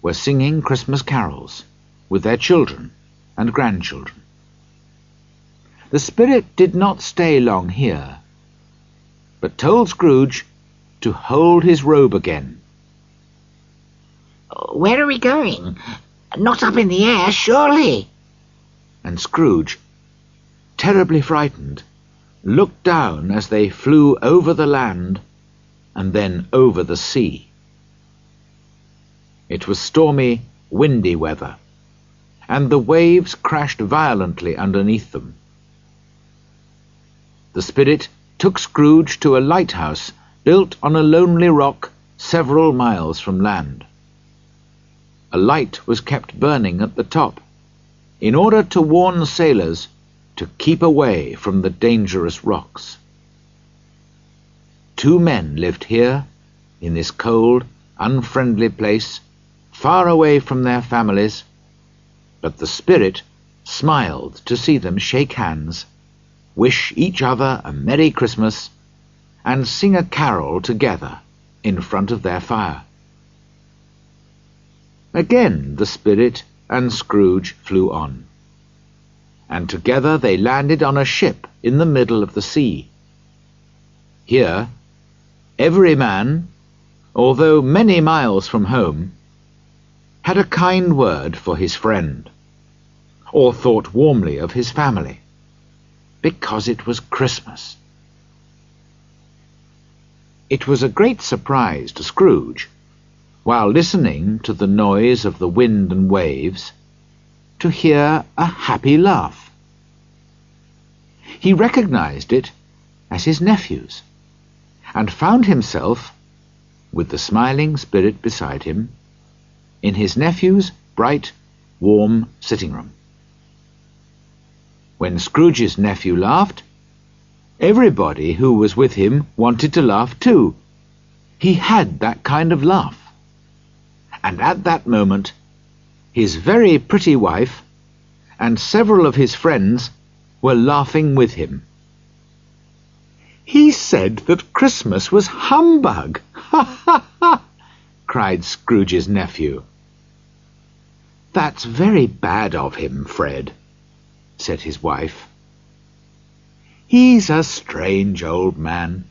were singing Christmas carols with their children and grandchildren. The spirit did not stay long here, but told Scrooge to hold his robe again. "Where are we going? Not up in the air, surely?" And Scrooge, terribly frightened, looked down as they flew over the land and then over the sea. It was stormy, windy weather, and the waves crashed violently underneath them. The spirit took Scrooge to a lighthouse built on a lonely rock several miles from land. A light was kept burning at the top, in order to warn sailors to keep away from the dangerous rocks. 2 men lived here, in this cold, unfriendly place, far away from their families, but the spirit smiled to see them shake hands, wish each other a Merry Christmas, and sing a carol together in front of their fire. Again the spirit and Scrooge flew on, and together they landed on a ship in the middle of the sea. Here, every man, although many miles from home, had a kind word for his friend, or thought warmly of his family, because it was Christmas. It was a great surprise to Scrooge, while listening to the noise of the wind and waves, to hear a happy laugh. He recognized it as his nephew's, and found himself, with the smiling spirit beside him, in his nephew's bright, warm sitting room. When Scrooge's nephew laughed, everybody who was with him wanted to laugh too. He had that kind of laugh. And at that moment, his very pretty wife and several of his friends were laughing with him. "He said that Christmas was humbug! Ha ha ha!" cried Scrooge's nephew. "That's very bad of him, Fred," said his wife. "He's a strange old man,"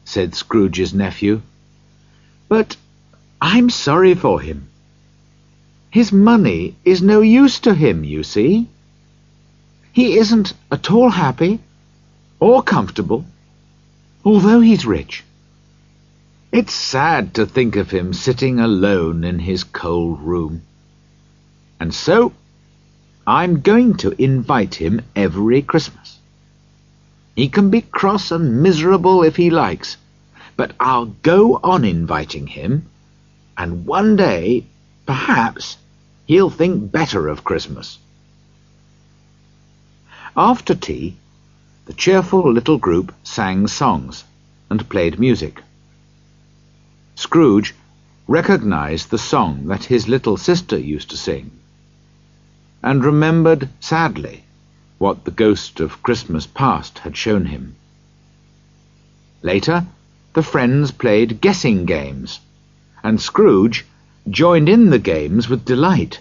said Scrooge's nephew, "but I'm sorry for him. His money is no use to him, you see. He isn't at all happy or comfortable, although he's rich. It's sad to think of him sitting alone in his cold room. And so I'm going to invite him every Christmas. He can be cross and miserable if he likes, but I'll go on inviting him, and one day, perhaps, he'll think better of Christmas." After tea, the cheerful little group sang songs and played music. Scrooge recognized the song that his little sister used to sing, and remembered sadly what the ghost of Christmas past had shown him. Later, the friends played guessing games, and Scrooge joined in the games with delight.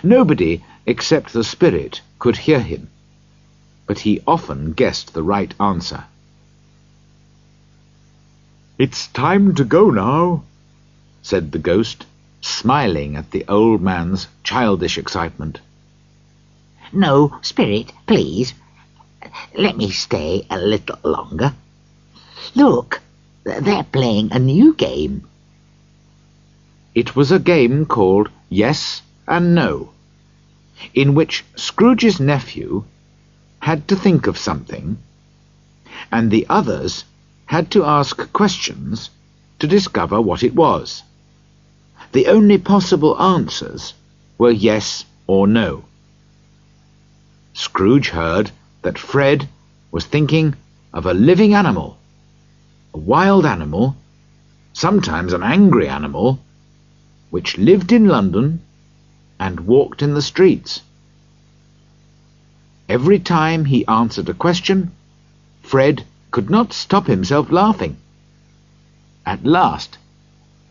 Nobody except the spirit could hear him, but he often guessed the right answer. "It's time to go now," said the ghost, smiling at the old man's childish excitement. "No, spirit, please. Let me stay a little longer. Look, they're playing a new game. It was a game called Yes and No, in which Scrooge's nephew had to think of something, and the others had to ask questions to discover what it was. The only possible answers were yes or no. Scrooge heard that Fred was thinking of a living animal, a wild animal, sometimes an angry animal, which lived in London and walked in the streets. Every time he answered a question, Fred could not stop himself laughing. At last,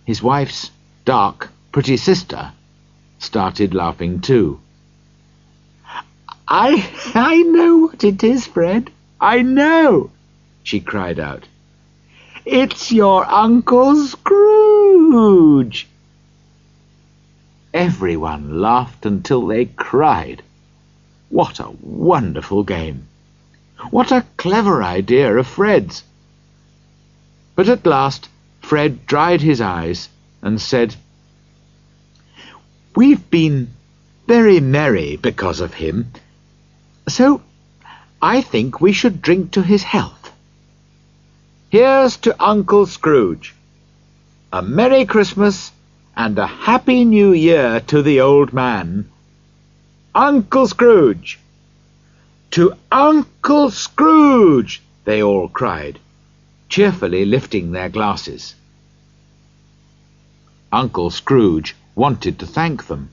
his wife's dark, pretty sister started laughing too. I know what it is, Fred. I know, she cried out. It's your Uncle Scrooge. Everyone laughed until they cried. What a wonderful game! What a clever idea of Fred's! But at last Fred dried his eyes and said, We've been very merry because of him, so I think we should drink to his health. Here's to Uncle Scrooge. A Merry Christmas and a Happy New Year to the old man. Uncle Scrooge! To Uncle Scrooge! They all cried, cheerfully lifting their glasses. Uncle Scrooge wanted to thank them,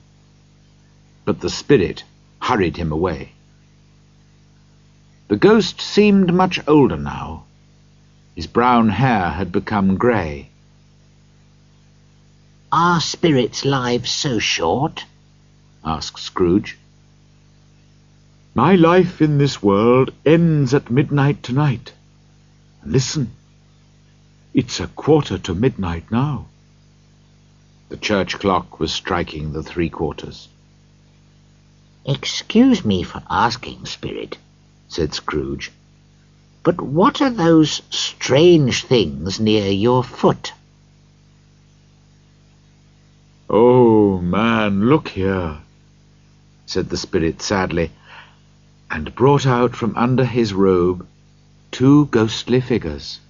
but the spirit hurried him away. The ghost seemed much older now. His brown hair had become grey. Are spirits' lives so short? Asked Scrooge. My life in this world ends at midnight tonight. Listen, it's 1:15 now. The church clock was striking the 3/4. Excuse me for asking, Spirit, said Scrooge, but what are those strange things near your foot? Oh, man, look here, said the spirit sadly, and brought out from under his robe 2 ghostly figures,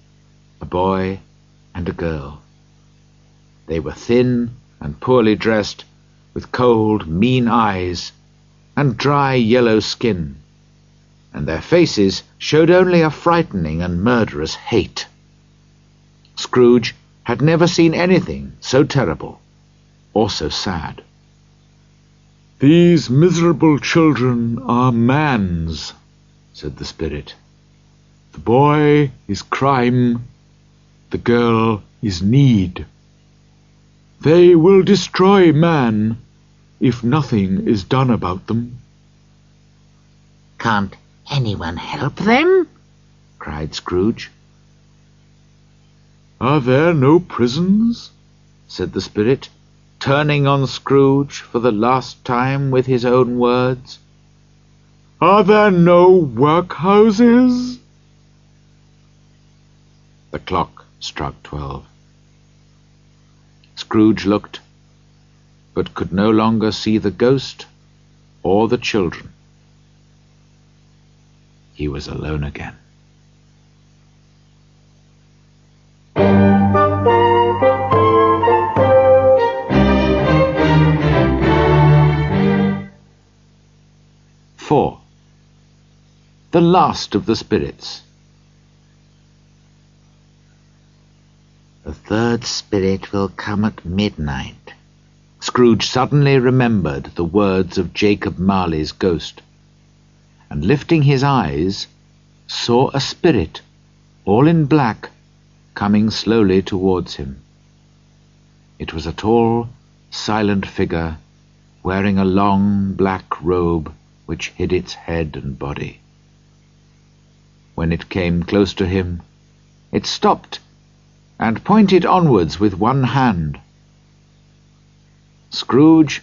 a boy and a girl. They were thin and poorly dressed, with cold, mean eyes and dry yellow skin, and their faces showed only a frightening and murderous hate. Scrooge had never seen anything so terrible or so sad. These miserable children are man's, said the spirit. The boy is crime, the girl is need. They will destroy man if nothing is done about them. Can't anyone help them? Cried Scrooge. Are there no prisons? Said the spirit, turning on Scrooge for the last time with his own words. Are there no workhouses? The clock struck 12. Scrooge looked, but could no longer see the ghost or the children. He was alone again. "4. The last of the spirits. The third spirit will come at midnight. Scrooge suddenly remembered the words of Jacob Marley's ghost, and lifting his eyes, saw a spirit, all in black, coming slowly towards him. It was a tall, silent figure, wearing a long black robe which hid its head and body. When it came close to him, it stopped and pointed onwards with one hand. Scrooge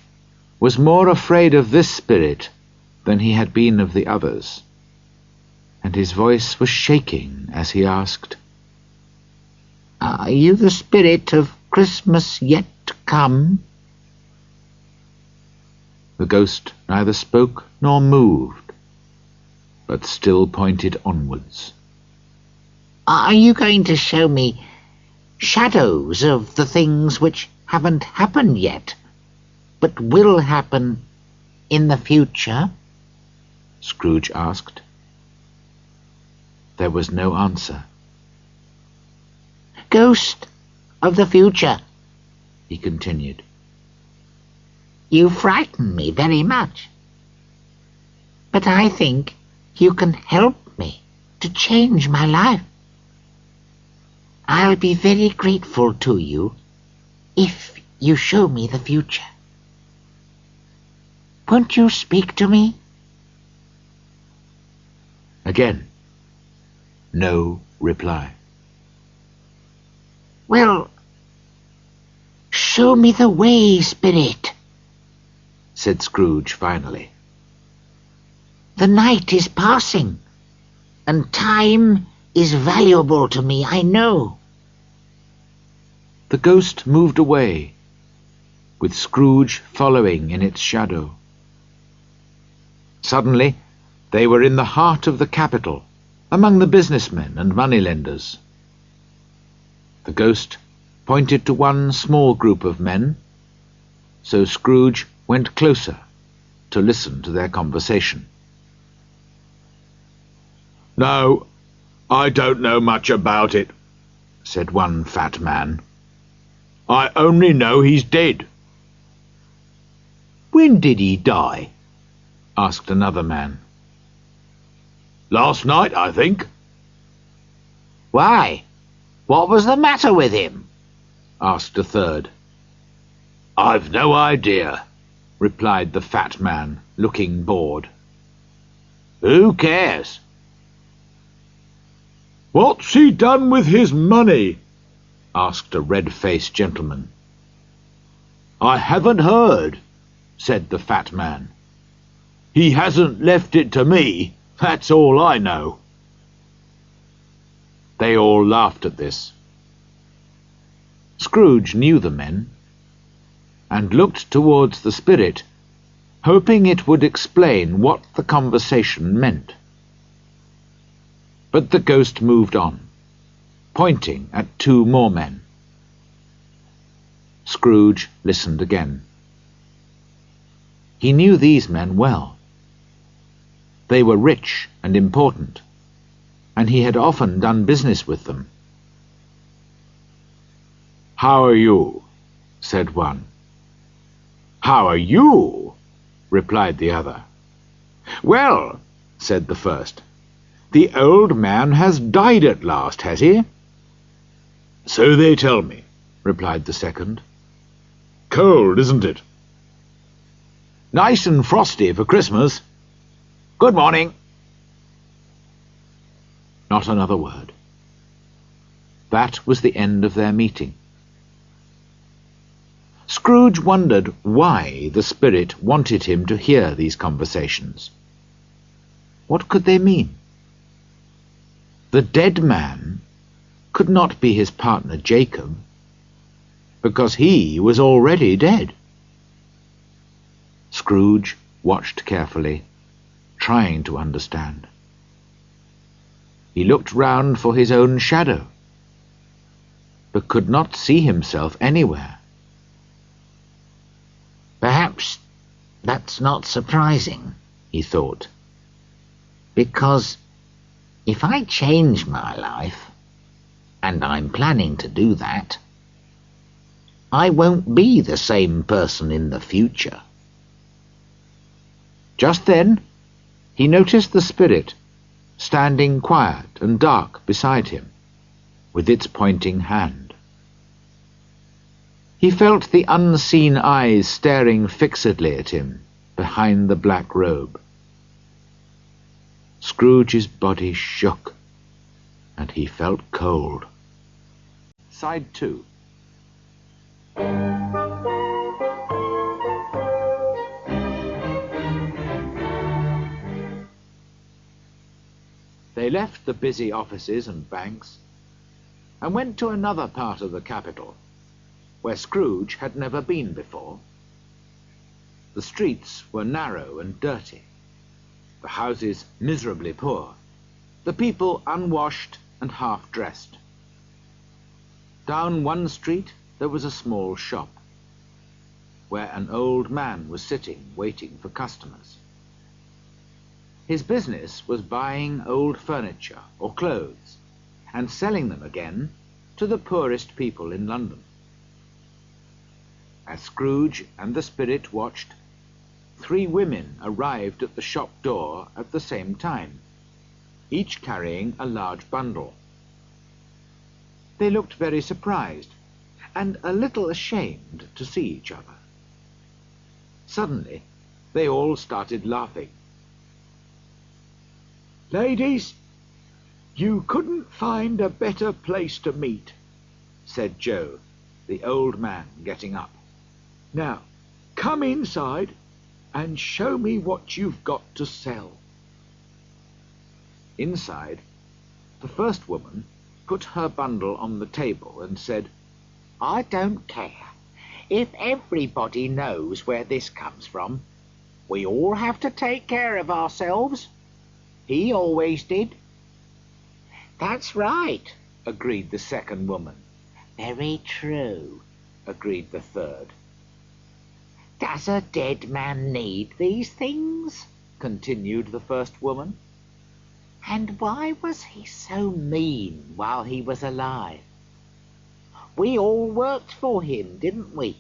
was more afraid of this spirit than he had been of the others, and his voice was shaking as he asked, "Are you the spirit of Christmas yet to come?" The ghost neither spoke nor moved, but still pointed onwards. "Are you going to show me shadows of the things which haven't happened yet, but will happen in the future?" Scrooge asked. There was no answer. "Ghost of the future," he continued, "you frighten me very much. But I think you can help me to change my life. I'll be very grateful to you if you show me the future. Won't you speak to me?" Again, no reply. "Well, show me the way, spirit," said Scrooge finally. "The night is passing, and time is valuable to me, I know." The ghost moved away, with Scrooge following in its shadow. Suddenly, they were in the heart of the capital, among the businessmen and moneylenders. The ghost pointed to one small group of men, so Scrooge went closer to listen to their conversation. "No, I don't know much about it," said one fat man. "I only know he's dead." "When did he die?" asked another man. "Last night, I think." "Why? What was the matter with him?" asked a third. "I've no idea," replied the fat man, looking bored. "Who cares?" "What's he done with his money?" asked a red-faced gentleman. "I haven't heard," said the fat man. "He hasn't left it to me, that's all I know." They all laughed at this. Scrooge knew the men, and looked towards the spirit, hoping it would explain what the conversation meant. But the ghost moved on, pointing at two more men. Scrooge listened again. He knew these men well. They were rich and important, and he had often done business with them. "How are you?" said one. "How are you?" replied the other. "Well," said the first, "the old man has died at last, has he?" "So they tell me," replied the second. "Cold, isn't it?" "Nice and frosty for Christmas. Good morning." Not another word. That was the end of their meeting. Scrooge wondered why the spirit wanted him to hear these conversations. What could they mean? The dead man could not be his partner Jacob, because he was already dead. Scrooge watched carefully, trying to understand. He looked round for his own shadow, but could not see himself anywhere. "Perhaps that's not surprising," he thought, "because if I change my life, and I'm planning to do that, I won't be the same person in the future." Just then he noticed the spirit standing quiet and dark beside him, with its pointing hand. He felt the unseen eyes staring fixedly at him behind the black robe. Scrooge's body shook, and he felt cold. Side 2. They left the busy offices and banks and went to another part of the capital, where Scrooge had never been before. The streets were narrow and dirty, the houses miserably poor, the people unwashed and half-dressed. Down one street there was a small shop, where an old man was sitting waiting for customers. His business was buying old furniture or clothes and selling them again to the poorest people in London. As Scrooge and the spirit watched, 3 women arrived at the shop door at the same time, each carrying a large bundle. They looked very surprised and a little ashamed to see each other. Suddenly, they all started laughing. "Ladies, you couldn't find a better place to meet," said Joe, the old man, getting up. "Now, come inside and show me what you've got to sell." Inside, the first woman put her bundle on the table and said, "I don't care if everybody knows where this comes from. We all have to take care of ourselves. He always did." "That's right," agreed the second woman. "Very true," agreed the third. "Does a dead man need these things?" continued the first woman. "And why was he so mean while he was alive? We all worked for him, didn't we?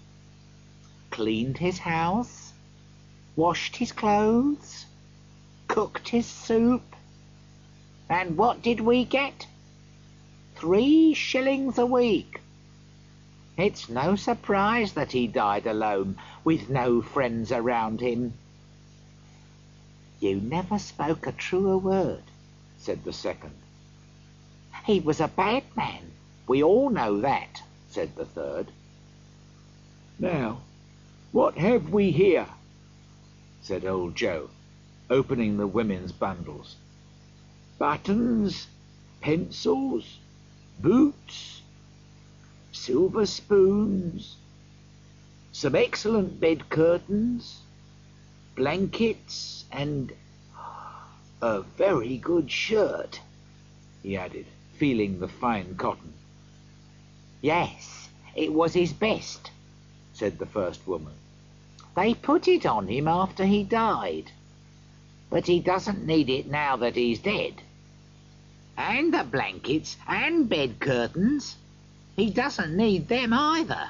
Cleaned his house, washed his clothes, cooked his soup. And what did we get? 3 shillings a week. It's no surprise that he died alone, with no friends around him." "You never spoke a truer word," said the second. "He was a bad man. We all know that," said the third. "Now, what have we here?" said old Joe, opening the women's bundles. "Buttons, pencils, boots, silver spoons, some excellent bed curtains, blankets, and a very good shirt," he added, feeling the fine cotton. "Yes, it was his best," said the first woman. "They put it on him after he died. But he doesn't need it now that he's dead. And the blankets and bed curtains, he doesn't need them either."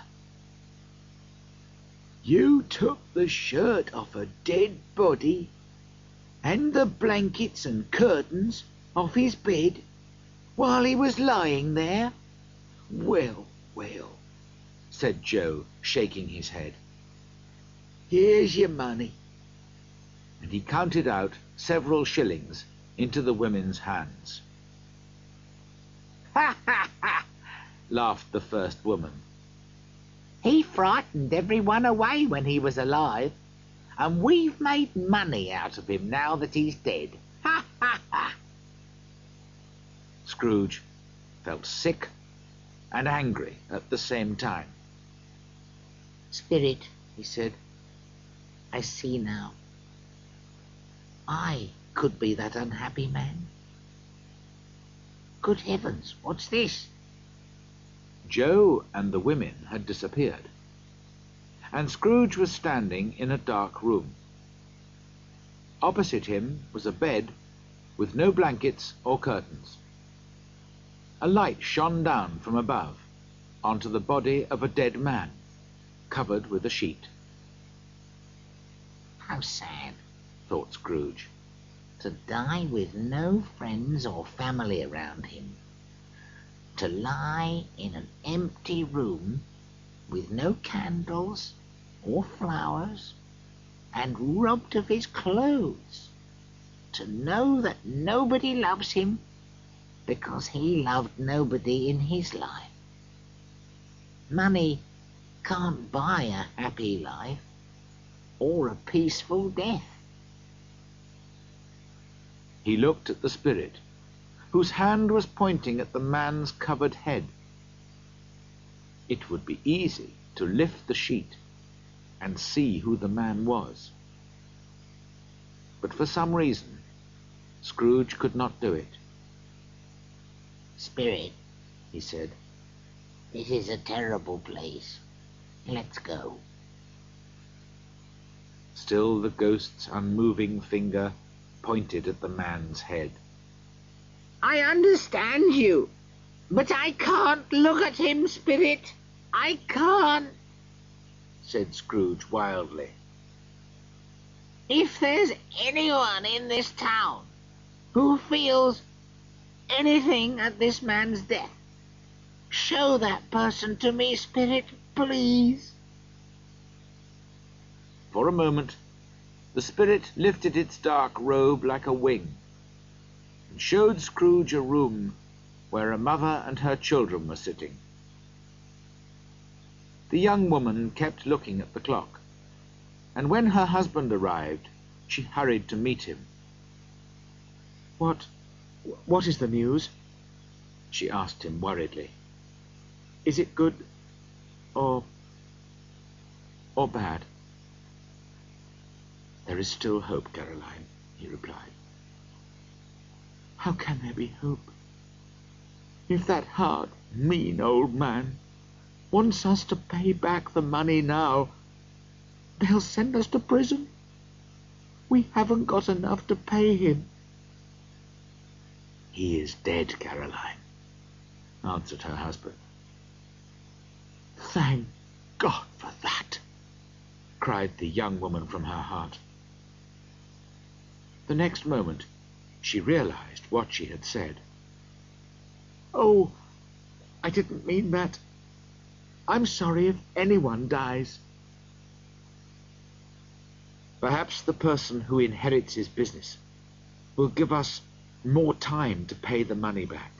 "You took the shirt off a dead body and the blankets and curtains off his bed while he was lying there? Well, well," said Joe, shaking his head. "Here's your money." And he counted out several shillings into the women's hands. "Ha, ha, ha!" laughed the first woman. "He frightened everyone away when he was alive, and we've made money out of him now that he's dead. Ha, ha, ha!" Scrooge felt sick and angry at the same time. "Spirit," he said, "I see now. I could be that unhappy man. Good heavens, what's this?" Joe and the women had disappeared, and Scrooge was standing in a dark room. Opposite him was a bed with no blankets or curtains. A light shone down from above onto the body of a dead man, covered with a sheet. "How sad," thought Scrooge, "to die with no friends or family around him. To lie in an empty room with no candles or flowers and robbed of his clothes. To know that nobody loves him because he loved nobody in his life. Money can't buy a happy life or a peaceful death." He looked at the spirit whose hand was pointing at the man's covered head. It would be easy to lift the sheet and see who the man was. But for some reason, Scrooge could not do it. "Spirit," he said, "this is a terrible place. Let's go." Still the ghost's unmoving finger pointed at the man's head. "I understand you, but I can't look at him, Spirit. I can't," said Scrooge wildly. "If there's anyone in this town who feels anything at this man's death, show that person to me, Spirit, please." For a moment, the spirit lifted its dark robe like a wing and showed Scrooge a room where a mother and her children were sitting. The young woman kept looking at the clock, and when her husband arrived, she hurried to meet him. What is the news?" she asked him worriedly. "Is it good or bad?" "There is still hope, Caroline," he replied. "How can there be hope if that hard, mean old man wants us to pay back the money now? They'll send us to prison. We haven't got enough to pay him." "He is dead, Caroline," answered her husband. "Thank God for that!" cried the young woman from her heart. The next moment she realized what she had said. "Oh, I didn't mean that. I'm sorry if anyone dies." "Perhaps the person who inherits his business will give us more time to pay the money back.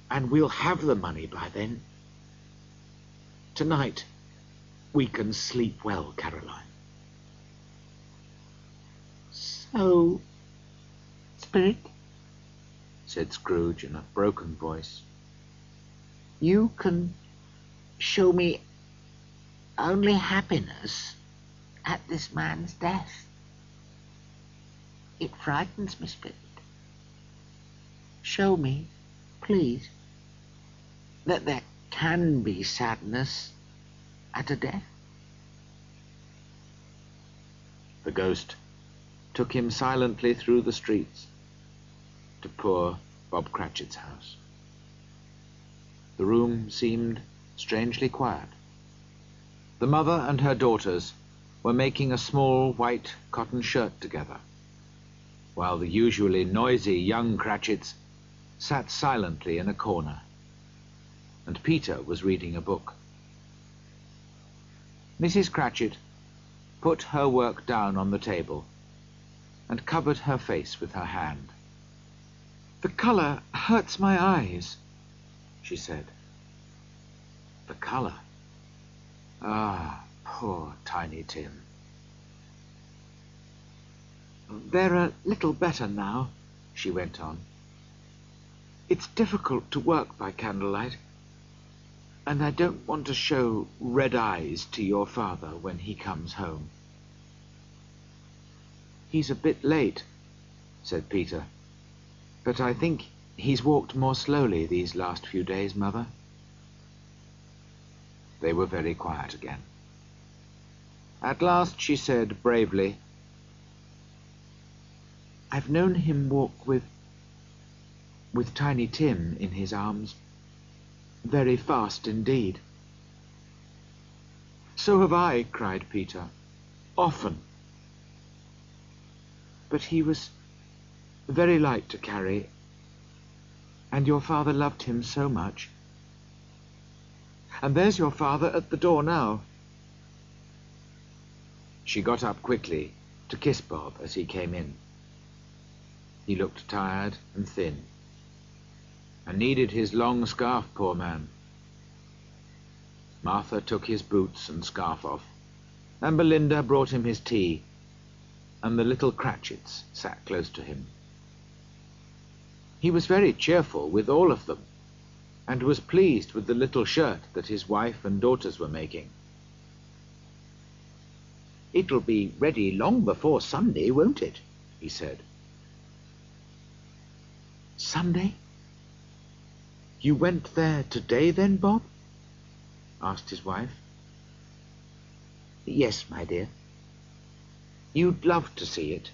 And we'll have the money by then. Tonight we can sleep well, Caroline." "So, Spirit," said Scrooge in a broken voice, "you can show me only happiness at this man's death. It frightens me, Spirit. Show me, please, that there can be sadness at a death." The ghost took him silently through the streets to poor Bob Cratchit's house. The room seemed strangely quiet. The mother and her daughters were making a small white cotton shirt together, while the usually noisy young Cratchits sat silently in a corner, and Peter was reading a book. Mrs. Cratchit put her work down on the table and covered her face with her hand. "The colour hurts my eyes," she said. "The colour? Ah, poor Tiny Tim." "They're a little better now," she went on. "It's difficult to work by candlelight, and I don't want to show red eyes to your father when he comes home." "He's a bit late," said Peter, "but I think he's walked more slowly these last few days, Mother." They were very quiet again. At last she said bravely, "I've known him walk with Tiny Tim in his arms, very fast indeed." "So have I," cried Peter. "Often. But he was very light to carry, and your father loved him so much. And there's your father at the door now." She got up quickly to kiss Bob as he came in. He looked tired and thin, and needed his long scarf, poor man. Martha took his boots and scarf off, and Belinda brought him his tea, and the little Cratchits sat close to him. He was very cheerful with all of them, and was pleased with the little shirt that his wife and daughters were making. "It'll be ready long before Sunday, won't it?" he said. "Sunday? You went there today then, Bob?" asked his wife. "Yes, my dear. You'd love to see it.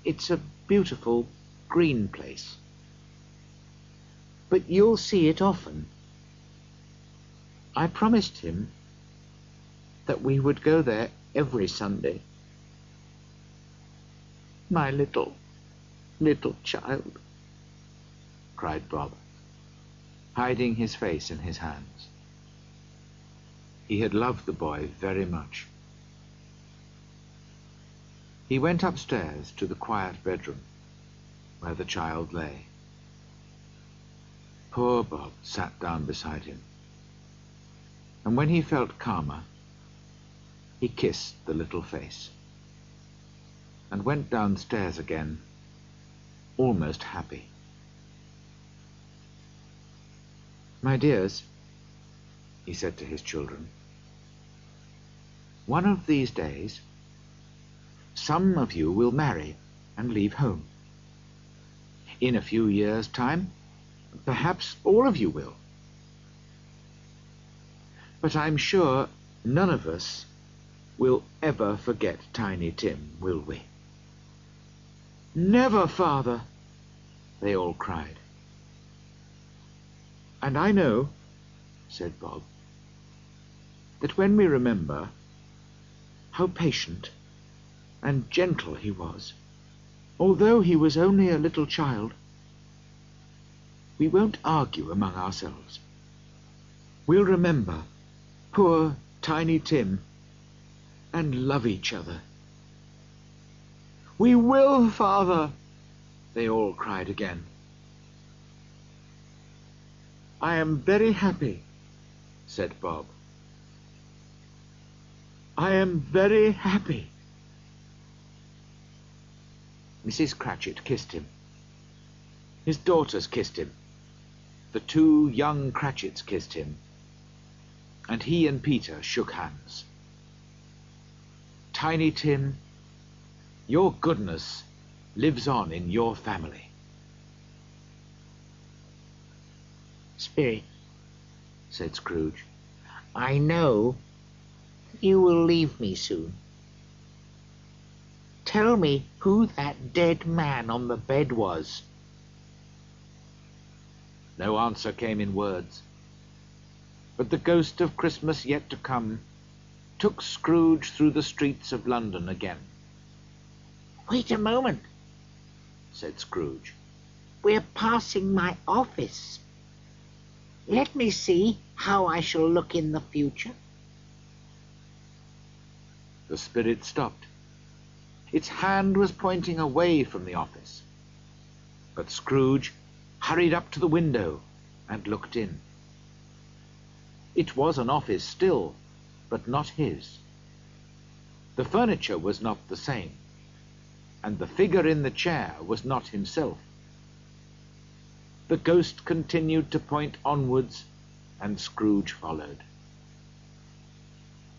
It's a beautiful green place. But you'll see it often. I promised him that we would go there every Sunday. My little child," cried Bob, hiding his face in his hands. He had loved the boy very much. He went upstairs to the quiet bedroom where the child lay. Poor Bob sat down beside him, and when he felt calmer, he kissed the little face and went downstairs again, almost happy. "My dears," he said to his children, "one of these days, some of you will marry and leave home. In a few years' time, perhaps all of you will. But I'm sure none of us will ever forget Tiny Tim, will we?" "Never, Father!" they all cried. "And I know," said Bob, "that when we remember how patient and gentle he was, although he was only a little child, we won't argue among ourselves. We'll remember poor Tiny Tim and love each other." "We will, Father!" they all cried again. "I am very happy," said Bob. "I am very happy." Mrs. Cratchit kissed him. His daughters kissed him. The 2 young Cratchits kissed him, and he and Peter shook hands. "Tiny Tim, your goodness lives on in your family." "Spirit," said Scrooge, "I know that you will leave me soon. Tell me who that dead man on the bed was." No answer came in words, but the ghost of Christmas yet to come took Scrooge through the streets of London again. "Wait a moment," said Scrooge. "we're passing my office. Let me see how I shall look in the future." The spirit stopped. Its hand was pointing away from the office, but Scrooge hurried up to the window and looked in. It was an office still, but not his. The furniture was not the same, and the figure in the chair was not himself. The ghost continued to point onwards, and Scrooge followed.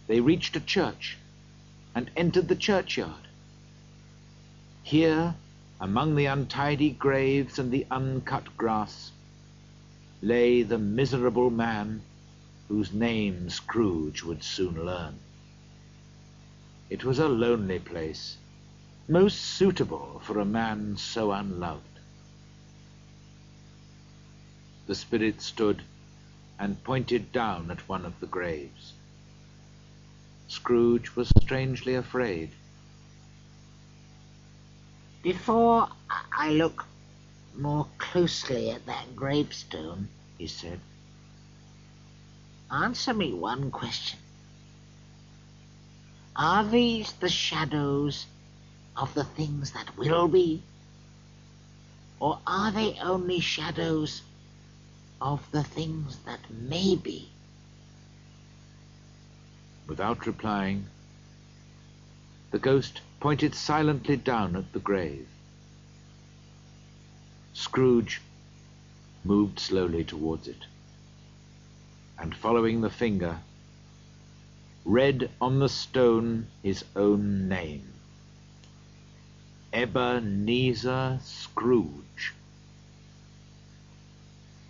They reached a church and entered the churchyard. Here, among the untidy graves and the uncut grass, lay the miserable man whose name Scrooge would soon learn. It was a lonely place, most suitable for a man so unloved. The spirit stood and pointed down at one of the graves. Scrooge was strangely afraid. "Before I look more closely at that gravestone," he said, "answer me one question. Are these the shadows of the things that will be? Or are they only shadows of the things that may be?" Without replying, the ghost pointed silently down at the grave. Scrooge moved slowly towards it, and following the finger, read on the stone his own name. Ebenezer Scrooge.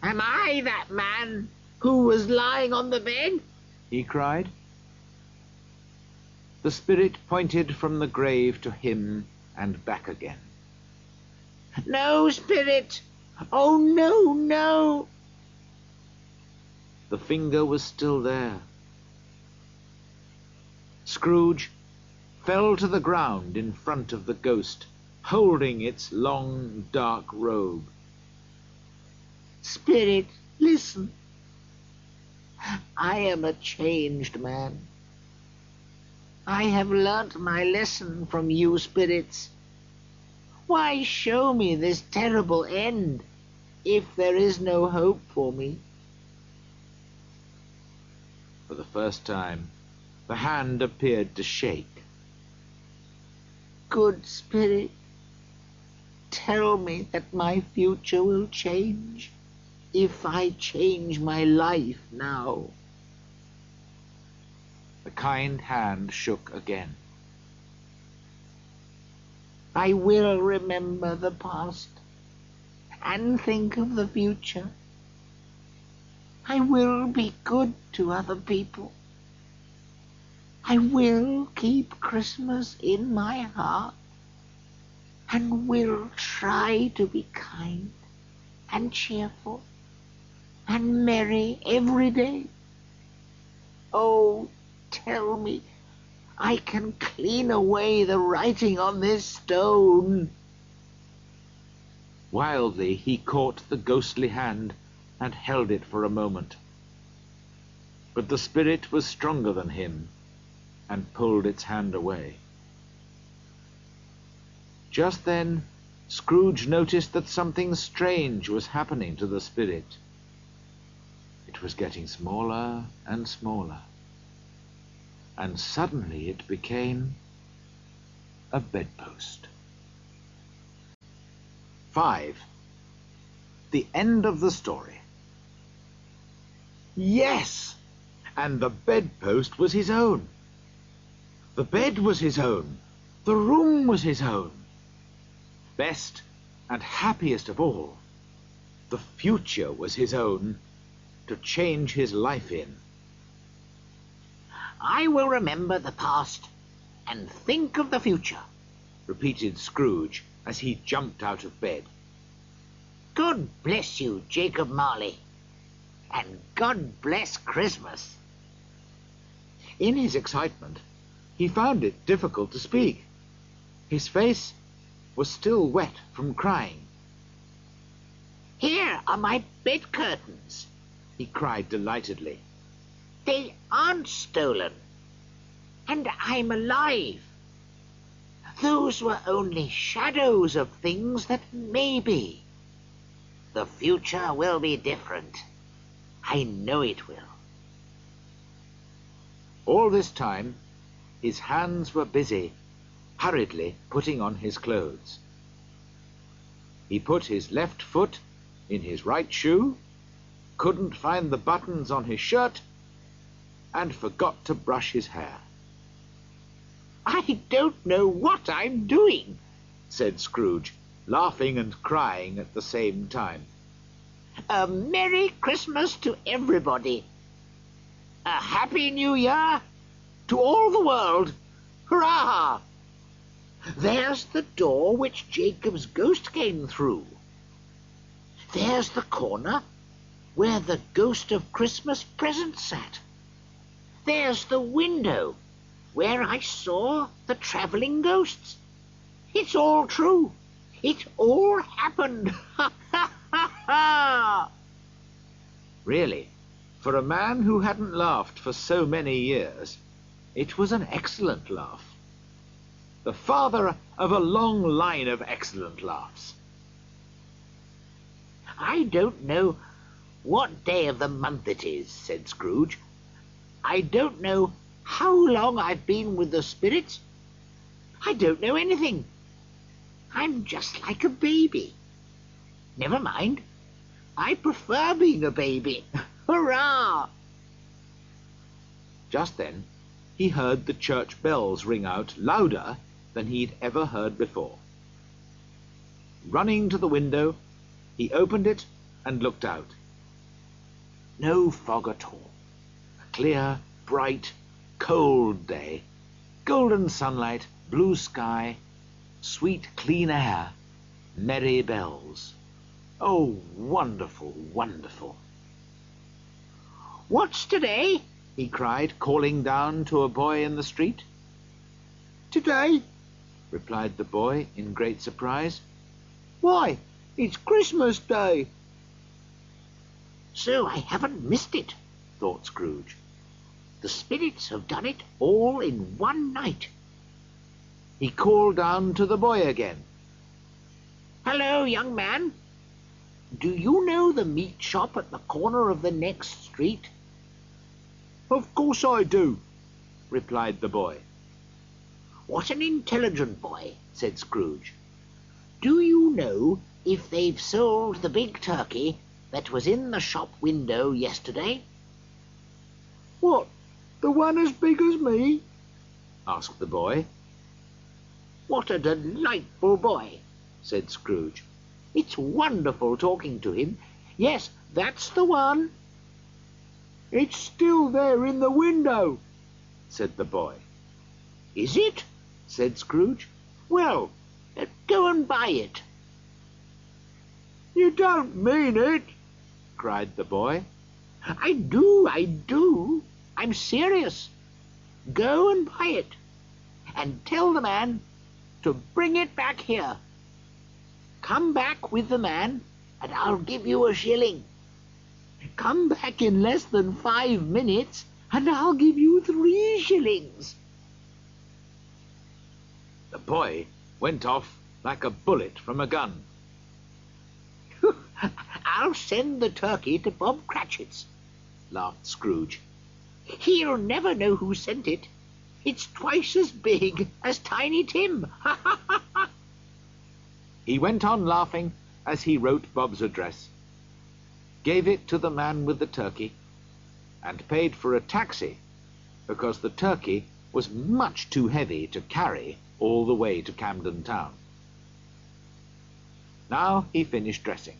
Am I that man who was lying on the bed? He cried. The spirit pointed from the grave to him and back again. No, spirit! Oh, no, no! The finger was still there. Scrooge fell to the ground in front of the ghost, holding its long, dark robe. Spirit, listen. I am a changed man. I have learnt my lesson from you spirits. Why show me this terrible end if there is no hope for me? For the first time, the hand appeared to shake. Good spirit, tell me that my future will change if I change my life now. The kind hand shook again. I will remember the past and think of the future. I will be good to other people. I will keep Christmas in my heart and will try to be kind and cheerful and merry every day. Oh, tell me I can clean away the writing on this stone. Wildly he caught the ghostly hand and held it for a moment. But the spirit was stronger than him and pulled its hand away. Just then Scrooge noticed that something strange was happening to the spirit. It was getting smaller and smaller, and suddenly it became a bedpost. 5. The end of the story. Yes! And the bedpost was his own. The bed was his own. The room was his own. Best and happiest of all, the future was his own to change his life in. I will remember the past and think of the future, repeated Scrooge as he jumped out of bed. God bless you, Jacob Marley, and God bless Christmas. In his excitement, he found it difficult to speak. His face was still wet from crying. Here are my bed curtains, he cried delightedly. They aren't stolen, and I'm alive. Those were only shadows of things that may be. The future will be different. I know it will. All this time, his hands were busy, hurriedly putting on his clothes. He put his left foot in his right shoe, couldn't find the buttons on his shirt, and forgot to brush his hair. I don't know what I'm doing, said Scrooge, laughing and crying at the same time. A Merry Christmas to everybody. A Happy New Year to all the world. Hurrah! There's the door which Jacob's ghost came through. There's the corner where the ghost of Christmas present sat. There's the window where I saw the travelling ghosts. It's all true. It all happened. Ha, ha, ha, ha! Really, for a man who hadn't laughed for so many years, it was an excellent laugh. The father of a long line of excellent laughs. I don't know what day of the month it is, said Scrooge. I don't know how long I've been with the spirits. I don't know anything. I'm just like a baby. Never mind. I prefer being a baby. Hurrah! Just then, he heard the church bells ring out louder than he'd ever heard before. Running to the window, he opened it and looked out. No fog at all. A clear, bright, cold day. Golden sunlight, blue sky, sweet, clean air, merry bells. Oh, wonderful, wonderful. What's today? He cried, calling down to a boy in the street. Today? Replied the boy in great surprise. Why, it's Christmas Day. So I haven't missed it, thought Scrooge. The spirits have done it all in one night. He called down to the boy again. Hello, young man. Do you know the meat shop at the corner of the next street? Of course I do, replied the boy. What an intelligent boy, said Scrooge. Do you know if they've sold the big turkey that was in the shop window yesterday? What, the one as big as me? Asked the boy. What a delightful boy, said Scrooge. It's wonderful talking to him. Yes, that's the one. It's still there in the window, said the boy. Is it? Said Scrooge. Well, go and buy it. You don't mean it, cried the boy. I do. I'm serious. Go and buy it, and tell the man to bring it back here. Come back with the man, and I'll give you a shilling. Come back in less than 5 minutes, and I'll give you 3 shillings. The boy went off like a bullet from a gun. I'll send the turkey to Bob Cratchit's, laughed Scrooge. He'll never know who sent it. It's twice as big as Tiny Tim. He went on laughing as he wrote Bob's address, gave it to the man with the turkey, and paid for a taxi because the turkey was much too heavy to carry all the way to Camden Town. Now he finished dressing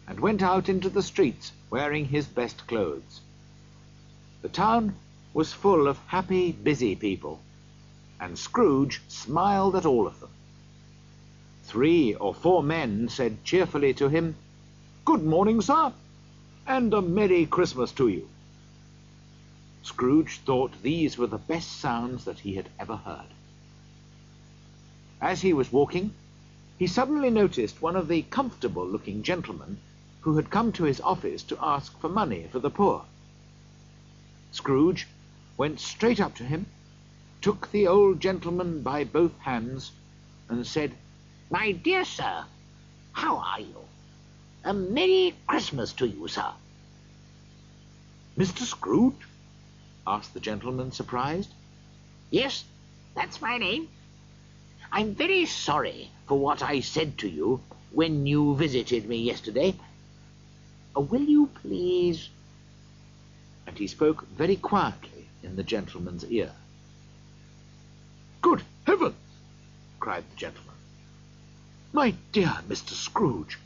and went out into the streets wearing his best clothes. The town was full of happy, busy people, and Scrooge smiled at all of them. 3 or 4 men said cheerfully to him, "Good morning, sir, and a Merry Christmas to you." Scrooge thought these were the best sounds that he had ever heard. As he was walking, he suddenly noticed one of the comfortable-looking gentlemen who had come to his office to ask for money for the poor. Scrooge went straight up to him, took the old gentleman by both hands, and said, My dear sir, how are you? A Merry Christmas to you, sir. "Mr. Scrooge?" asked the gentleman, surprised. Yes, that's my name. I'm very sorry for what I said to you when you visited me yesterday. Will you please? And he spoke very quietly in the gentleman's ear. "Good heavens!" cried the gentleman. "My dear Mr. Scrooge,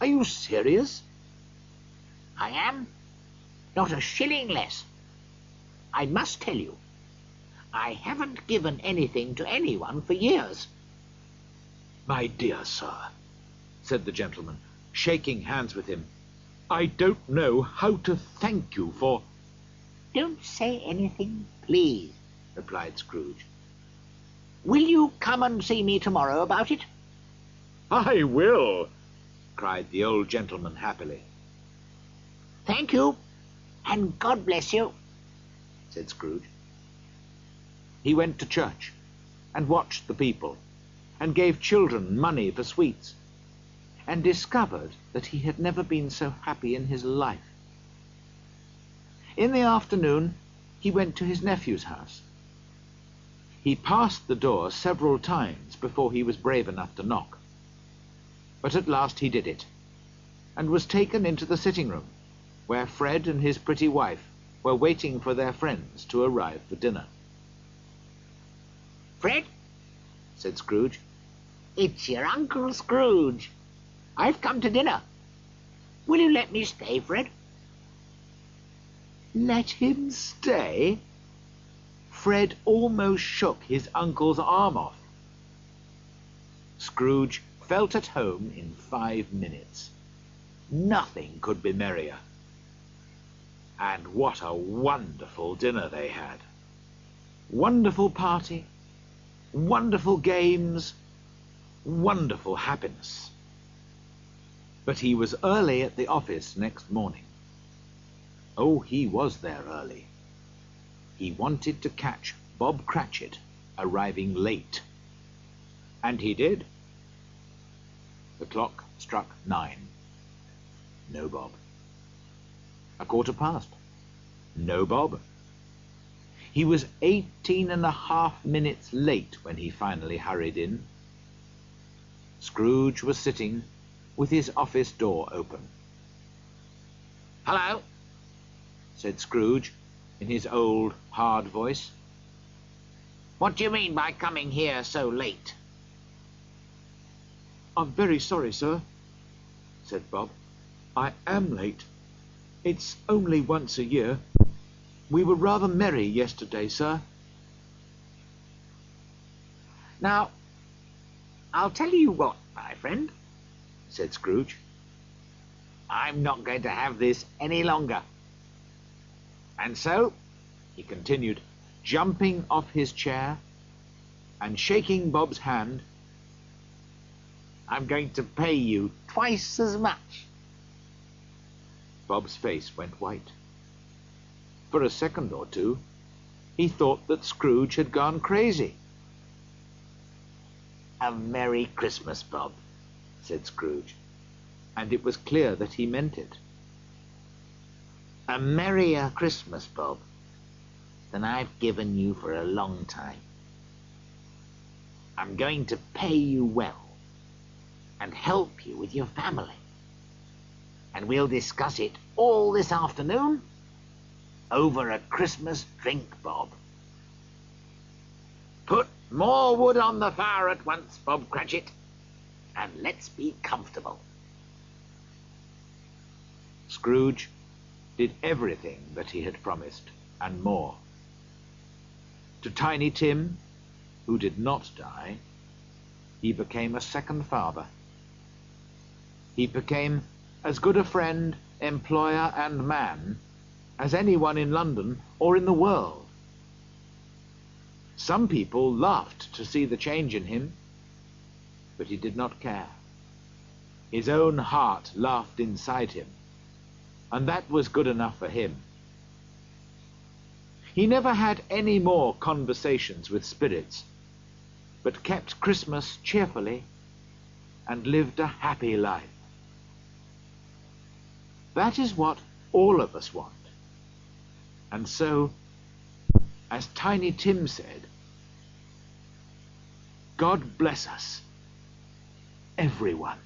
are you serious?" I am. Not a shilling less. I must tell you, I haven't given anything to anyone for years. "My dear sir," said the gentleman, shaking hands with him, "I don't know how to thank you for—" Don't say anything, please, replied Scrooge. Will you come and see me tomorrow about it? "I will," cried the old gentleman happily. Thank you, and God bless you, said Scrooge. He went to church, and watched the people, and gave children money for sweets, and discovered that he had never been so happy in his life. In the afternoon, he went to his nephew's house. He passed the door several times before he was brave enough to knock. But at last he did it, and was taken into the sitting room, where Fred and his pretty wife were waiting for their friends to arrive for dinner. "Fred," said Scrooge. "it's your Uncle Scrooge. I've come to dinner. Will you let me stay, Fred?" Let him stay? Fred almost shook his uncle's arm off. Scrooge felt at home in 5 minutes. Nothing could be merrier. And what a wonderful dinner they had. Wonderful party, wonderful games, wonderful happiness. But he was early at the office next morning. Oh, he was there early. He wanted to catch Bob Cratchit arriving late. And he did. The clock struck 9. No Bob. 1/4 past. No Bob. He was 18½ minutes late when he finally hurried in. Scrooge was sitting with his office door open. "Hello," said Scrooge in his old, hard voice. "What do you mean by coming here so late?" I'm very sorry, sir, said Bob. I am late. It's only once a year. We were rather merry yesterday, sir. "Now, I'll tell you what, my friend," said Scrooge. "I'm not going to have this any longer. And so," he continued, jumping off his chair and shaking Bob's hand, "I'm going to pay you twice as much." Bob's face went white. For a second or two, he thought that Scrooge had gone crazy. "A Merry Christmas, Bob," said Scrooge, and it was clear that he meant it. "A merrier Christmas, Bob, than I've given you for a long time. I'm going to pay you well and help you with your family. And we'll discuss it all this afternoon over a Christmas drink, Bob. Put more wood on the fire at once, Bob Cratchit, and let's be comfortable." Scrooge did everything that he had promised, and more. To Tiny Tim, who did not die, he became a second father. He became as good a friend, employer, and man as anyone in London or in the world. Some people laughed to see the change in him, but he did not care. His own heart laughed inside him, and that was good enough for him. He never had any more conversations with spirits, but kept Christmas cheerfully and lived a happy life. That is what all of us want. And so, as Tiny Tim said, God bless us, everyone.